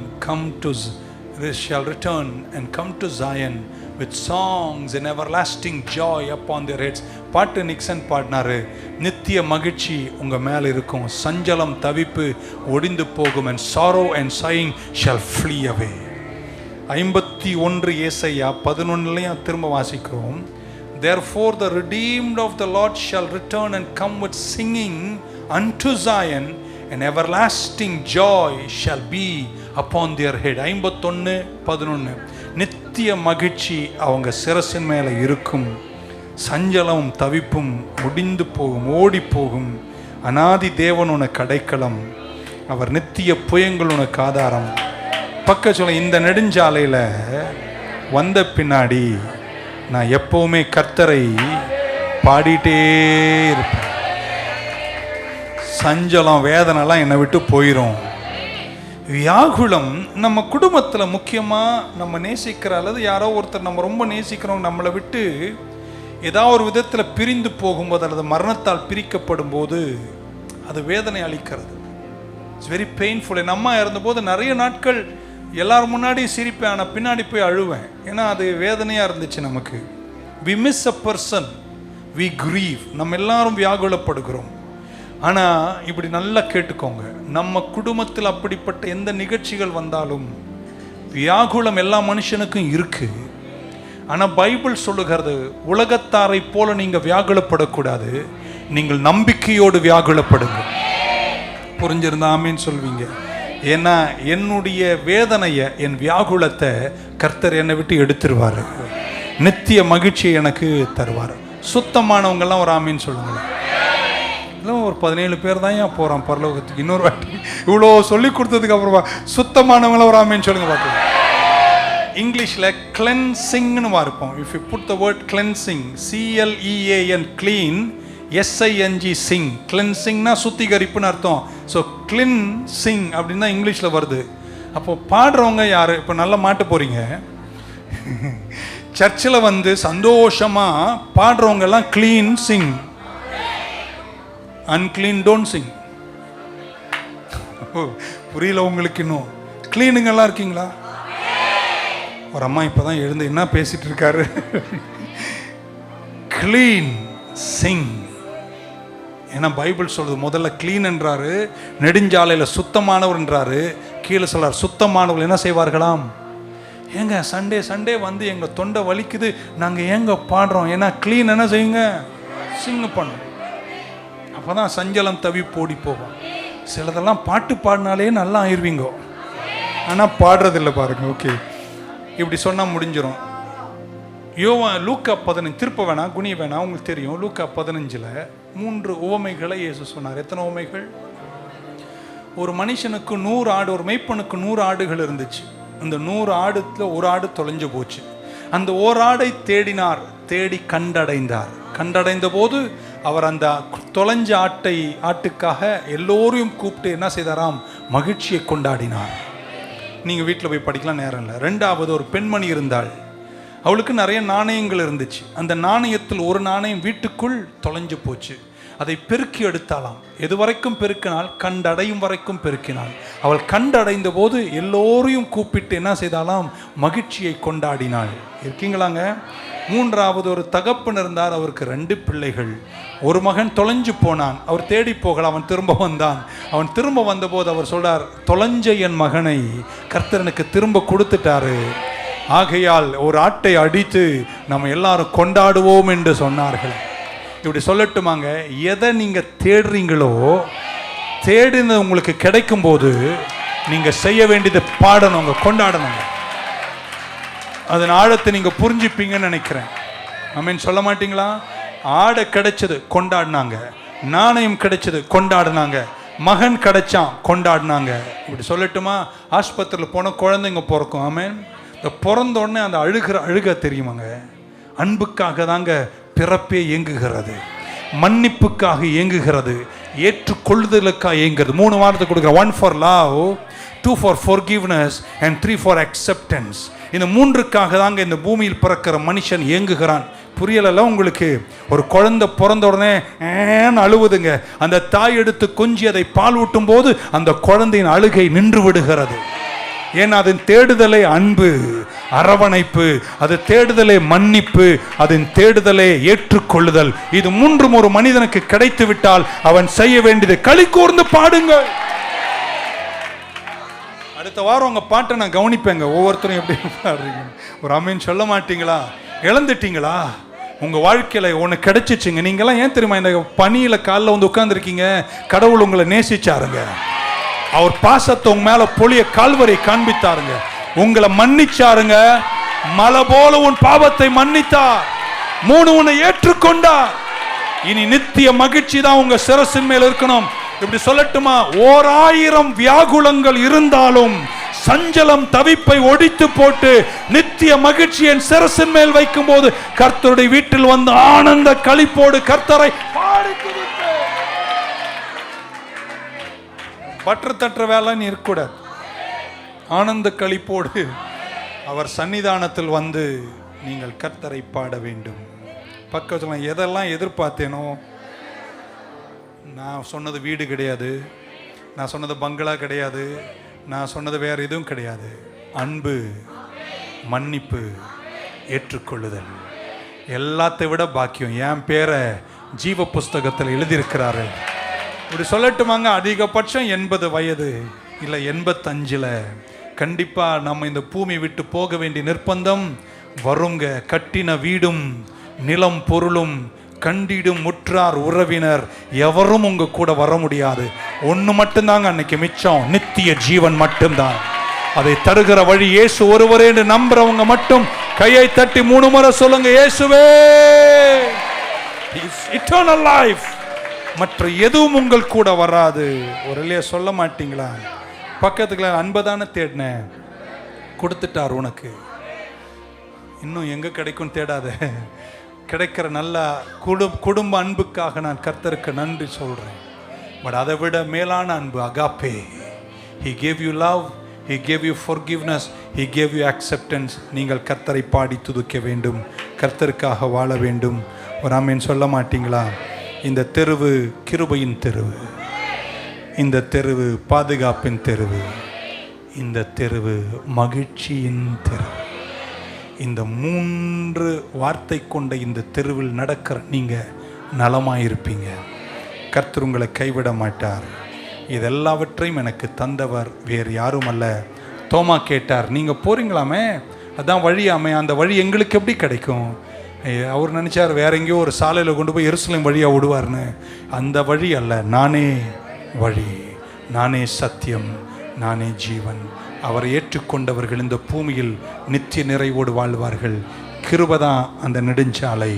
and come to Zion with songs and everlasting joy upon their heads. பாட்டு நிக்சன் பாடினாரு, நித்திய மகிழ்ச்சி உங்க மேல இருக்கும், சஞ்சலம் தவிப்பு ஒடிந்து போகும், and sorrow and sighing shall flee away. 51 ஏசாயா 11 திரும்ப வாசிக்கிறோம். Therefore the redeemed of the Lord shall return and come with singing unto Zion, and everlasting joy shall be upon their head. 51:11 நித்திய மகிழ்ச்சி அவங்க சிரசின் மேல இருக்கும், சஞ்சலமும் தவிப்பும் முடிந்து போகும், ஓடி போகும். அநாதி தேவன் உனக்கு அடைக்கலம், அவர் நித்திய புயங்கள் உனக்கு ஆதாரம். பக்க சொல்ல, இந்த நெடுஞ்சாலையில வந்த பின்னாடி நான் எப்பவுமே கர்த்தரை பாடிட்டே இருப்பேன். சஞ்சலம் வேதனைலாம் என்னை விட்டு போயிடும். வியாகுலம் நம்ம குடும்பத்தில் முக்கியமாக நம்ம நேசிக்கிற அல்லது யாரோ ஒருத்தர் நம்ம ரொம்ப நேசிக்கிறவங்க நம்மளை விட்டு ஏதாவது ஒரு விதத்தில் பிரிந்து போகும்போது அல்லது மரணத்தால் பிரிக்கப்படும் போது அது வேதனை அளிக்கிறது. It's very painful. என் அம்மா இருந்தபோது நிறைய நாட்கள் எல்லாரும் முன்னாடி சிரிப்பேன், ஆனால் பின்னாடி போய் அழுவேன். ஏன்னா அது வேதனையாக இருந்துச்சு நமக்கு. We miss a person, we grieve. நம்ம எல்லாரும் வியாகுலப்படுகிறோம். ஆனால் இப்படி நல்லா கேட்டுக்கோங்க, நம்ம குடும்பத்தில் அப்படிப்பட்ட எந்த நிகழ்ச்சிகள் வந்தாலும் வியாகுலம் எல்லா மனுஷனுக்கும் இருக்கு. ஆனால் பைபிள் சொல்லுகிறது, உலகத்தாரை போல நீங்கள் வியாகுலப்படக்கூடாது, நீங்கள் நம்பிக்கையோடு வியாகுலப்படுங்க. புரிஞ்சிருந்தா ஆமேன்னு சொல்வீங்க. ஏன்னா என்னுடைய வேதனையை, என் வியாகுலத்தை கர்த்தர் என்னை விட்டு எடுத்துருவார், நித்திய மகிழ்ச்சியை எனக்கு தருவார். சுத்தமானவங்கெல்லாம் ஒரு ஆமேன்னு சொல்லுங்களேன். இல்லை, ஒரு 17 பேர் தான் ஏன் போகிறான் பரலோகத்துக்கு. இன்னொரு வாட்டி இவ்வளோ சொல்லி கொடுத்ததுக்கு அப்புறமா சுத்தமானவங்களாம் ஒரு ஆமேன்னு சொல்லுங்க பார்க்கலாம். இங்கிலீஷில் கிளென்சிங்னு இருப்போம். If you put the word cleansing, CLEAN, clean, SING, Singh. கிளென்சிங்னா சுத்திகரிப்புன்னு அர்த்தம். ஸோ கிளென்சிங் அப்படின்னா இங்கிலீஷில் வருது. அப்போ பாடுறவங்க யார்? இப்போ நல்லா மாட்ட போகிறீங்க. சர்ச்சில் வந்து சந்தோஷமாக பாடுறவங்க எல்லாம் clean Singh, unclean don't Singh. புரியல உங்களுக்கு? இன்னும் க்ளீனுங்கெல்லாம் இருக்கீங்களா? ஒரு அம்மா இப்போதான் எழுந்து என்ன பேசிட்டு இருக்காரு. க்ளீன் சிங். ஏன்னா பைபிள் சொல்றது முதல்ல க்ளீன் என்றாரு, நெடுஞ்சாலையில் சுத்தமானவர் என்றாரு, கீழே சொல்றார் சுத்தமானவர்கள் என்ன செய்வார்களாம். ஏங்க சண்டே சண்டே வந்து எங்கள் தொண்டை வலிக்குது, நாங்கள் ஏங்க பாடுறோம்? ஏன்னா க்ளீன் என்ன செய்யுங்க, சிங் பண்ணும். அப்போ தான் சஞ்சலம் தவி போடி போகும். சிலதெல்லாம் பாட்டு பாடினாலே நல்லா ஆயிடுவீங்க, ஆனால் பாடுறதில்லை பாருங்க. ஓகே, இப்படி சொன்னால் முடிஞ்சிடும். லூக்கா 15, திருப்ப வேணாம், குனிய வேணாம், உங்களுக்கு தெரியும். லூக்கா 15 3 உவமைகளை இயேசு சொன்னார். எத்தனை உவமைகள்? ஒரு மனுஷனுக்கு 100 ஆடு, ஒரு மெய்ப்பனுக்கு 100 ஆடுகள் இருந்துச்சு. அந்த 100 ஆடுல ஒரு ஆடு தொலைஞ்சு போச்சு. அந்த ஒரு ஆடை தேடினார், தேடி கண்டடைந்தார். கண்டடைந்த போது அவர் அந்த தொலைஞ்ச ஆட்டுக்காக எல்லோரையும் கூப்பிட்டு என்ன செய்தாராம், மகிழ்ச்சியை கொண்டாடினார். நீங்கள் வீட்டில் போய் படிக்கலாம், நேரம் இல்லை. 2வது ஒரு பெண்மணி இருந்தாள். அவளுக்கு நிறைய நாணயங்கள் இருந்துச்சு. அந்த நாணயத்தில் ஒரு நாணயம் வீட்டுக்குள் தொலைஞ்சு போச்சு. அதை பெருக்கி எடுத்தாலாம். எது வரைக்கும் பெருக்கினாள்? கண்டடையும் வரைக்கும் பெருக்கினாள். அவள் கண்டடைந்த போது எல்லோரையும் கூப்பிட்டு என்ன செய்தாலாம், மகிழ்ச்சியை கொண்டாடினாள். இருக்கீங்களாங்க? 3வது ஒரு தகப்பன் இருந்தார். அவருக்கு 2 பிள்ளைகள். ஒரு மகன் தொலைஞ்சு போனான். அவர் தேடி போகல, அவன் திரும்ப வந்தான். அவன் திரும்ப வந்தபோது அவர் சொல்றார், தொலைஞ்ச என் மகனை கர்த்தர் எனக்கு திரும்ப கொடுத்துட்டாரு, ஆகையால் ஒரு ஆட்டை அடித்து நம்ம எல்லாரும் கொண்டாடுவோம் என்று சொன்னார்கள். இப்படி சொல்லட்டுமாங்க, எதை நீங்க தேடுறீங்களோ தேடினது உங்களுக்கு கிடைக்கும் போது நீங்க செய்ய வேண்டியது பாடணும், கொண்டாடணும். அதன் ஆழத்தை நீங்க புரிஞ்சுப்பீங்கன்னு நினைக்கிறேன். ஆமென் சொல்ல மாட்டீங்களா? ஆடை கிடைச்சது கொண்டாடினாங்க, நாணயம் கிடைச்சது கொண்டாடினாங்க, மகன் கிடைச்சான் கொண்டாடினாங்க. இப்படி சொல்லட்டுமா? ஆஸ்பத்திரியில் போன குழந்தைங்க பிறக்கும். ஆமென். இந்த பிறந்த உடனே அந்த அழுக தெரியுமாங்க, அன்புக்காக தாங்க பிறப்பே இயங்குகிறது, மன்னிப்புக்காக இயங்குகிறது, ஏற்றுக்கொள்ளுதலுக்காக இயங்குகிறது. 3 வாரத்தை கொடுக்குற. 1 for love, 2 for forgiveness and 3 for acceptance. இந்த 3க்காக தாங்க இந்த பூமியில் பிறக்கிற மனுஷன் இயங்குகிறான். புரியல உங்களுக்கு? ஒரு குழந்தை பிறந்த உடனே அழுவுதுங்க. அந்த தாய் எடுத்து கொஞ்சி அதை பால் ஊட்டும் போது அந்த குழந்தையின் அழுகை நின்று விடுகிறது. ஏன்னா அதன் தேடுதலே அன்பு, அரவணைப்பு, அது தேடுதலே மன்னிப்பு, அதன் தேடுதலே ஏற்றுக்கொள்ளுதல். இது 3 ஒரு மனிதனுக்கு கிடைத்து விட்டால் அவன் செய்ய வேண்டியது களி கூர்ந்து பாடுங்கள். அடுத்த வாரம் உங்க பாட்டை நான் கவனிப்பேங்க. ஒவ்வொருத்தரும் எப்படி பாடுறீங்க? ஒரு அமீன் சொல்ல மாட்டீங்களா? இழந்துட்டீங்களா? உங்க வாழ்க்கையில ஒன்று கிடைச்சிச்சுங்க. நீங்களாம் ஏன் தெரியுமா இந்த பனியில காலில் வந்து உட்கார்ந்துருக்கீங்க? கடவுள் உங்களை நேசிச்சாருங்க. அவர் பாசத்தை உங்க மேல பொழிய கால்வரை காண்பித்தாருங்க. உங்களை மன்னிச்சாருங்க. மலை போல உன் பாவத்தை மன்னித்தார். 3 உன்னை ஏற்றுக்கொண்டார். இனி நித்திய மகிழ்ச்சி தான் உங்க சிரசின் மேல் இருக்கணும். இப்படி சொல்லட்டுமா? 1000 வியாகுலங்கள் இருந்தாலும் சஞ்சலம் தவிப்பை ஒடித்து போட்டு நித்திய மகிழ்ச்சி என் சிரசின் மேல் வைக்கும் போது கர்த்தருடைய வீட்டில் வந்து ஆனந்த களிப்போடு கர்த்தரை பாடி துதிப்பேன். பற்று தட்டுற வேலை நீ இருக்கக்கூடாது. ஆனந்த களிப்போடு அவர் சன்னிதானத்தில் வந்து நீங்கள் கர்த்தரை பாட வேண்டும். பக்கத்தில் எதெல்லாம் எதிர்பார்த்தேனோ, நான் சொன்னது வீடு கிடையாது, நான் சொன்னது பங்களா கிடையாது, நான் சொன்னது வேற எதுவும் கிடையாது. அன்பு, மன்னிப்பு, ஏற்றுக்கொள்ளுதல், எல்லாத்தை விட பாக்கியம். என் பேரை ஜீவ புஸ்தகத்தில் எழுதியிருக்கிறாரு. இப்படி சொல்லட்டுமாங்க? அதிகபட்சம் 80 வயது இல்லை 85 கண்டிப்பா நம்ம இந்த பூமி விட்டு போக வேண்டிய நிர்பந்தம் வருங்க. கட்டின வீடும் நிலம் பொருளும் கண்டிடும் முற்றார் உறவினர் எவரும் உங்க கூட வர முடியாது. ஒன்று மட்டும்தாங்க அன்னைக்கு மிச்சம், நித்திய ஜீவன் மட்டும்தான். அதை தருகிற வழி இயேசு ஒருவரே என்று நம்புறவங்க மட்டும் கையை தட்டி 3 முறை சொல்லுங்க, இயேசுவே. Eternal life. மற்ற எதுவும் உங்கள் கூட வராது. ஒரு இல்லையா சொல்ல மாட்டீங்களா? பக்கத்துக்குள்ள அன்பதான தேடின, கொடுத்துட்டார் உனக்கு. இன்னும் எங்க கிடைக்கும் தேடாத. கிடைக்கிற நல்ல குடும்ப அன்புக்காக நான் கர்த்தருக்கு நன்றி சொல்றேன். பட் அதை விட மேலான அன்பு agape. He gave you love, He gave you forgiveness, He gave you acceptance. நீங்கள் கர்த்தரை பாடி துதிக்க வேண்டும், கர்த்தருக்காக வாழ வேண்டும். ஒரு ஆமென் சொல்ல மாட்டீங்களா? இந்த தெருவு கிருபையின் தெருவு, இந்த தெருவு பாதுகாப்பின் தெருவு, இந்த தெருவு மகிழ்ச்சியின் தெருவு. இந்த 3 வார்த்தை கொண்ட இந்த தெருவில் நடக்கிற நீங்க நலமாயிருப்பீங்க. கர்த்தர் உங்களை கைவிட மாட்டார். இதெல்லாவற்றையும் எனக்கு தந்தவர் வேறு யாரும் அல்ல. தோமா கேட்டார், நீங்க போறீங்களாமே, அதான் வழியாமே, அந்த வழி எங்களுக்கு எப்படி கிடைக்கும்? அவர் நினைச்சார் வேற எங்கேயோ ஒரு சாலையில் கொண்டு போய் எருசலேம் வழியா விடுவார்னு. அந்த வழி அல்ல, நானே வழி, நானே சத்தியம், நானே ஜீவன். அவரை ஏற்றுக்கொண்டவர்கள் இந்த பூமியில் நித்திய நிறைவோடு வாழ்வார்கள். கிருபைதான் அந்த நெடுஞ்சாலை,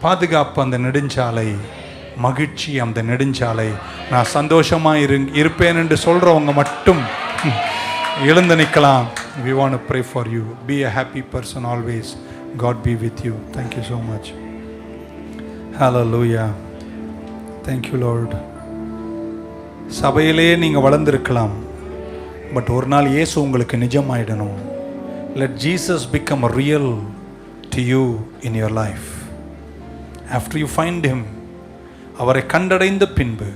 பாதுகாப்பு அந்த நெடுஞ்சாலை, மகிழ்ச்சி அந்த நெடுஞ்சாலை. நான் சந்தோஷமா இருப்பேன் என்று சொல்றவங்க மட்டும் எழுந்து நிற்கலாம். We want to pray for you. Be a happy person always. God be with you. Thank you so much. Hallelujah. Thank you Lord. சபையிலே நீங்க வளர்ந்திருக்கலாம், பட் ஒரு நாள் இயேசு உங்களுக்கு நிஜமாயிடணும். Let Jesus become real to you in your life. After you find him, அவரை கண்டடைந்த பின்பு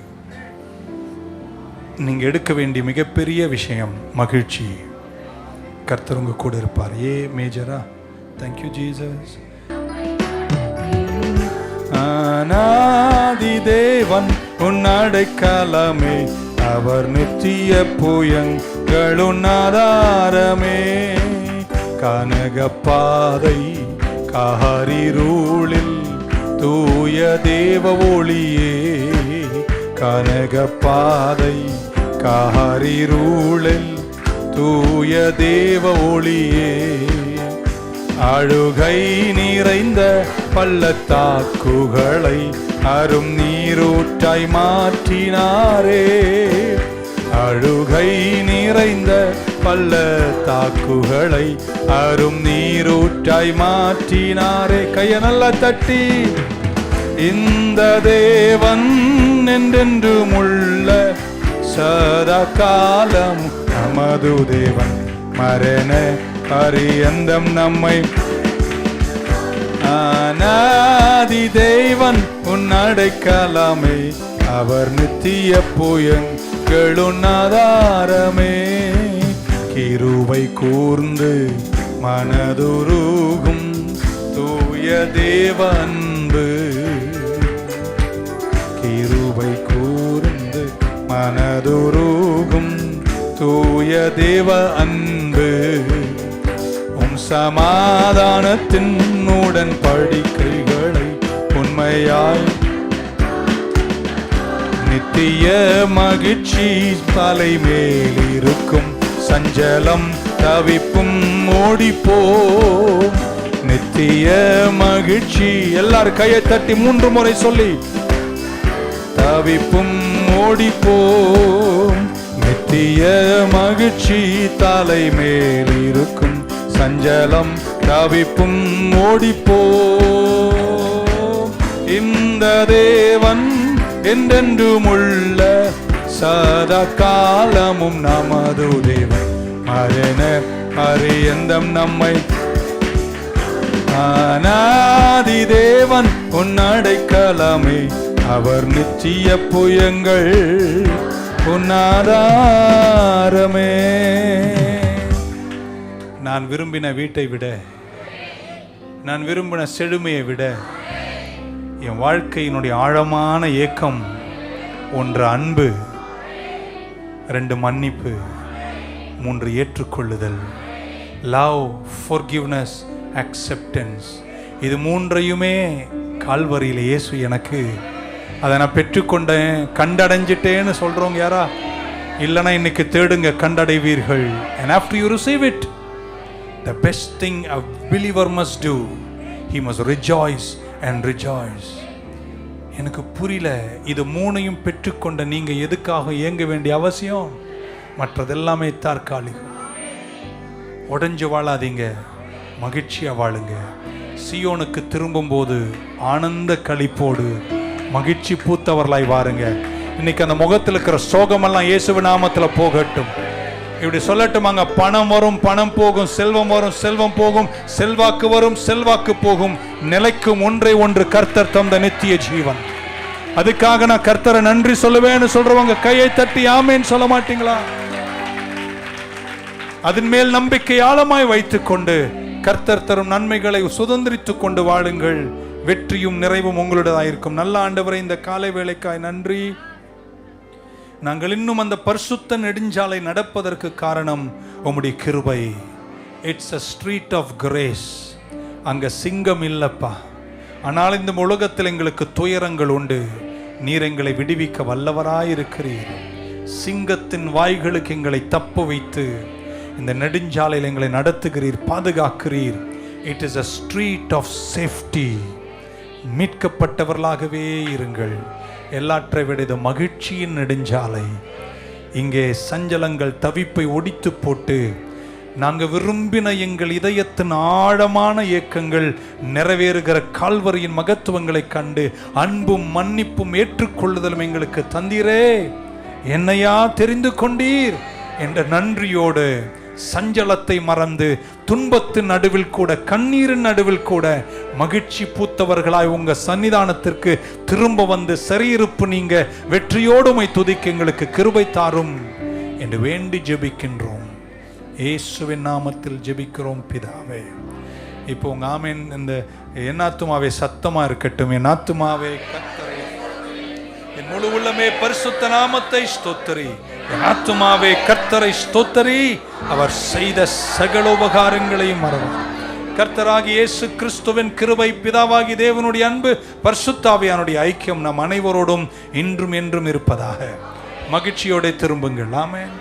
நீங்க எடுக்க வேண்டிய மிகப்பெரிய விஷயம் மகிழ்ச்சி. கர்த்தர் உங்க கூட இருப்பார். ஏ மேஜரா. Thank you Jesus. அநாதி தேவன் உன் அடைக்கலமே, அவர் நித்திய புயங்களுன் ஆதாரமே. கனகப்பாதை காரிருளில் தூய தேவ ஒளியே, கனகப்பாதை காரிருளில் தூய தேவ ஒளியே. அழுகை நிறைந்த பள்ளத்தாக்குகளை அரும் நீரூற்றாய் மாற்றினாரே. அழுகை நிறைந்த பள்ளத்தாக்குகளை அரும் நீரூற்றாய் மாற்றினாரே. கைய நல்லா தட்டி, இந்த தேவன் என்றென்றும் உள்ள சதா காலம் நமது தேவன், மரண பரியந்தம் நம்மை அநாதி தேவன் உன் அடைக்கலமே, அவர் நித்திய புயங்களுன் ஆதாரமே. கிருபை கூர்ந்து மனதுருகும் தூய தேவ அன்பு, கிருபை கூர்ந்து மனதுருகும் தூய தேவ அன்பு, உம் சமாதானத்தின் உடன்படிக்கைகளை உண்மையாய் நித்திய மகிழ்ச்சி தலை மேலிருக்கும், சஞ்சலம் தவிப்பும் ஓடிப்போம். நித்திய மகிழ்ச்சி, எல்லாரும் கையை தட்டி 3 முறை சொல்லி, தவிப்பும் ஓடிப்போம். நித்திய மகிழ்ச்சி தலை மேலிருக்கும், சஞ்சலம் தவிப்பும் ஓடிப்போம். இந்த தேவன் என்றென்றும் உள்ள சதா காலமும் நமது தேவன், மரண பரியந்தம் நம்மை அநாதி தேவன் உன் அடைக்கலமே, அவர் நித்திய புயங்கள் உன் ஆதாரமே. நான் விரும்பின வீட்டை விட, நான் விரும்பின செழுமையை விட, என் வாழ்க்கையினுடைய ஆழமான ஏக்கம் 1 அன்பு, 2 மன்னிப்பு, 3 ஏற்றுக்கொள்ளுதல். Love, forgiveness, acceptance. இது 3ஐயுமே கால்வரியில் இயேசு எனக்கு, அதை நான் பெற்றுக்கொண்டேன், கண்டடைஞ்சிட்டேன்னு சொல்றவங்க யாரா? இல்லைன்னா இன்னைக்கு தேடுங்க, கண்டடைவீர்கள். And after you receive it, the best thing a believer must do, he must rejoice and rejoice. எனக்கு புரியல, இது 3ஐயும் பெற்றுக்கொண்ட நீங்க எதுக்காக ஏங்க வேண்டிய அவசியம்? மற்றதெல்லாமே தற்காலிகம். உடைஞ்சு வாழாதீங்க, மகிழ்ச்சியா வாழுங்க. சியோனுக்கு திரும்பும் போது ஆனந்த களிப்போடு மகிழ்ச்சி பூத்தவர்களாய் வாருங்க. இன்னைக்கு அந்த முகத்தில் இருக்கிற சோகமெல்லாம் இயேசுவின் நாமத்தில் போகட்டும். இப்படி சொல்லட்டுமாங்க, பணம் வரும், பணம் போகும், செல்வம் வரும், செல்வம் போகும், செல்வாக்கு வரும், செல்வாக்கு போகும், நிலைக்கும் ஒன்றே ஒன்று, கர்த்தர் தந்த நித்திய ஜீவன். அதுக்காக நான் கர்த்தரை நன்றி சொல்லுவேன்னு சொல்றவங்க கையை தட்டி ஆமேன்னு சொல்ல மாட்டீங்களா? அதன் மேல் நம்பிக்கை ஆழமாய் வைத்துக் கொண்டு கர்த்தர் தரும் நன்மைகளை சுதந்திரித்துக் கொண்டு வாழுங்கள். வெற்றியும் நிறைவும் உங்களுடையதாயிருக்கும். நல்ல ஆண்டவரே, இந்த காலை வேளைக்காய் நன்றி. நாங்கள் இன்னும் அந்த பரிசுத்த நெடுஞ்சாலை நடப்பதற்கு காரணம் உம்முடைய கிருபை. It's a street of grace. அங்க சிங்கம் இல்லப்பா, ஆனால் இந்த உலகத்தில் எங்களுக்கு துயரங்கள் உண்டு. நீர் எங்களை விடுவிக்க வல்லவராயிருக்கிறீர். சிங்கத்தின் வாய்களுக்கு எங்களை தப்பு வைத்து இந்த நெடுஞ்சாலையில் எங்களை நடத்துகிறீர், பாதுகாக்கிறீர். It is a street of safety. மீட்கப்பட்டவர்களாகவே இருங்கள். எல்லாற்றை விட இது மகிழ்ச்சியின் நெடுஞ்சாலை. இங்கே சஞ்சலங்கள் தவிப்பை ஒடித்து போட்டு நாங்கள் விரும்பின எங்கள் இதயத்தின் ஆழமான ஏக்கங்கள் நிறைவேறுகிற கால்வரியின் மகத்துவங்களை கண்டு அன்பும் மன்னிப்பும் ஏற்றுக்கொள்ளுதலும் எங்களுக்கு தந்தீரே. என்னையா தெரிந்து கொண்டீர் என்ற நன்றியோடு சஞ்சலத்தை மறந்து துன்பத்தின் நடுவில் கூட, கண்ணீரின் நடுவில் கூட மகிழ்ச்சி பூத்தவர்களாய் உங்க சன்னிதானத்திற்கு திரும்ப வந்து சரியிருப்பு நீங்க வெற்றியோடுமை துதிக்க எங்களுக்கு கிருபை தாரும் என்று வேண்டி ஜெபிக்கின்றோம். இயேசுவின் நாமத்தில் ஜெபிக்கிறோம் பிதாவே. இப்போ உங்க ஆமென். இந்த என் ஆத்துமாவே சத்தமா இருக்கட்டும். என் ஆத்துமாவே கர்த்தரை, என் முழு உள்ளமே பரிசுத்த நாமத்தை ஸ்தோத்திரி. என் ஆத்துமாவே கர்த்தரை ஸ்தோத்திரி. அவர் செய்த சகல உபகாரங்களையும் மறவார். கர்த்தராகிய இயேசு கிறிஸ்துவின் கிருபை, பிதாவாகிய தேவனுடைய அன்பு, பரிசுத்த ஆவியானுடைய ஐக்கியம் நம் அனைவரோடும் இன்றும் என்றும் இருப்பதாக. மகிழ்ச்சியோட திரும்புங்கள். ஆமென்.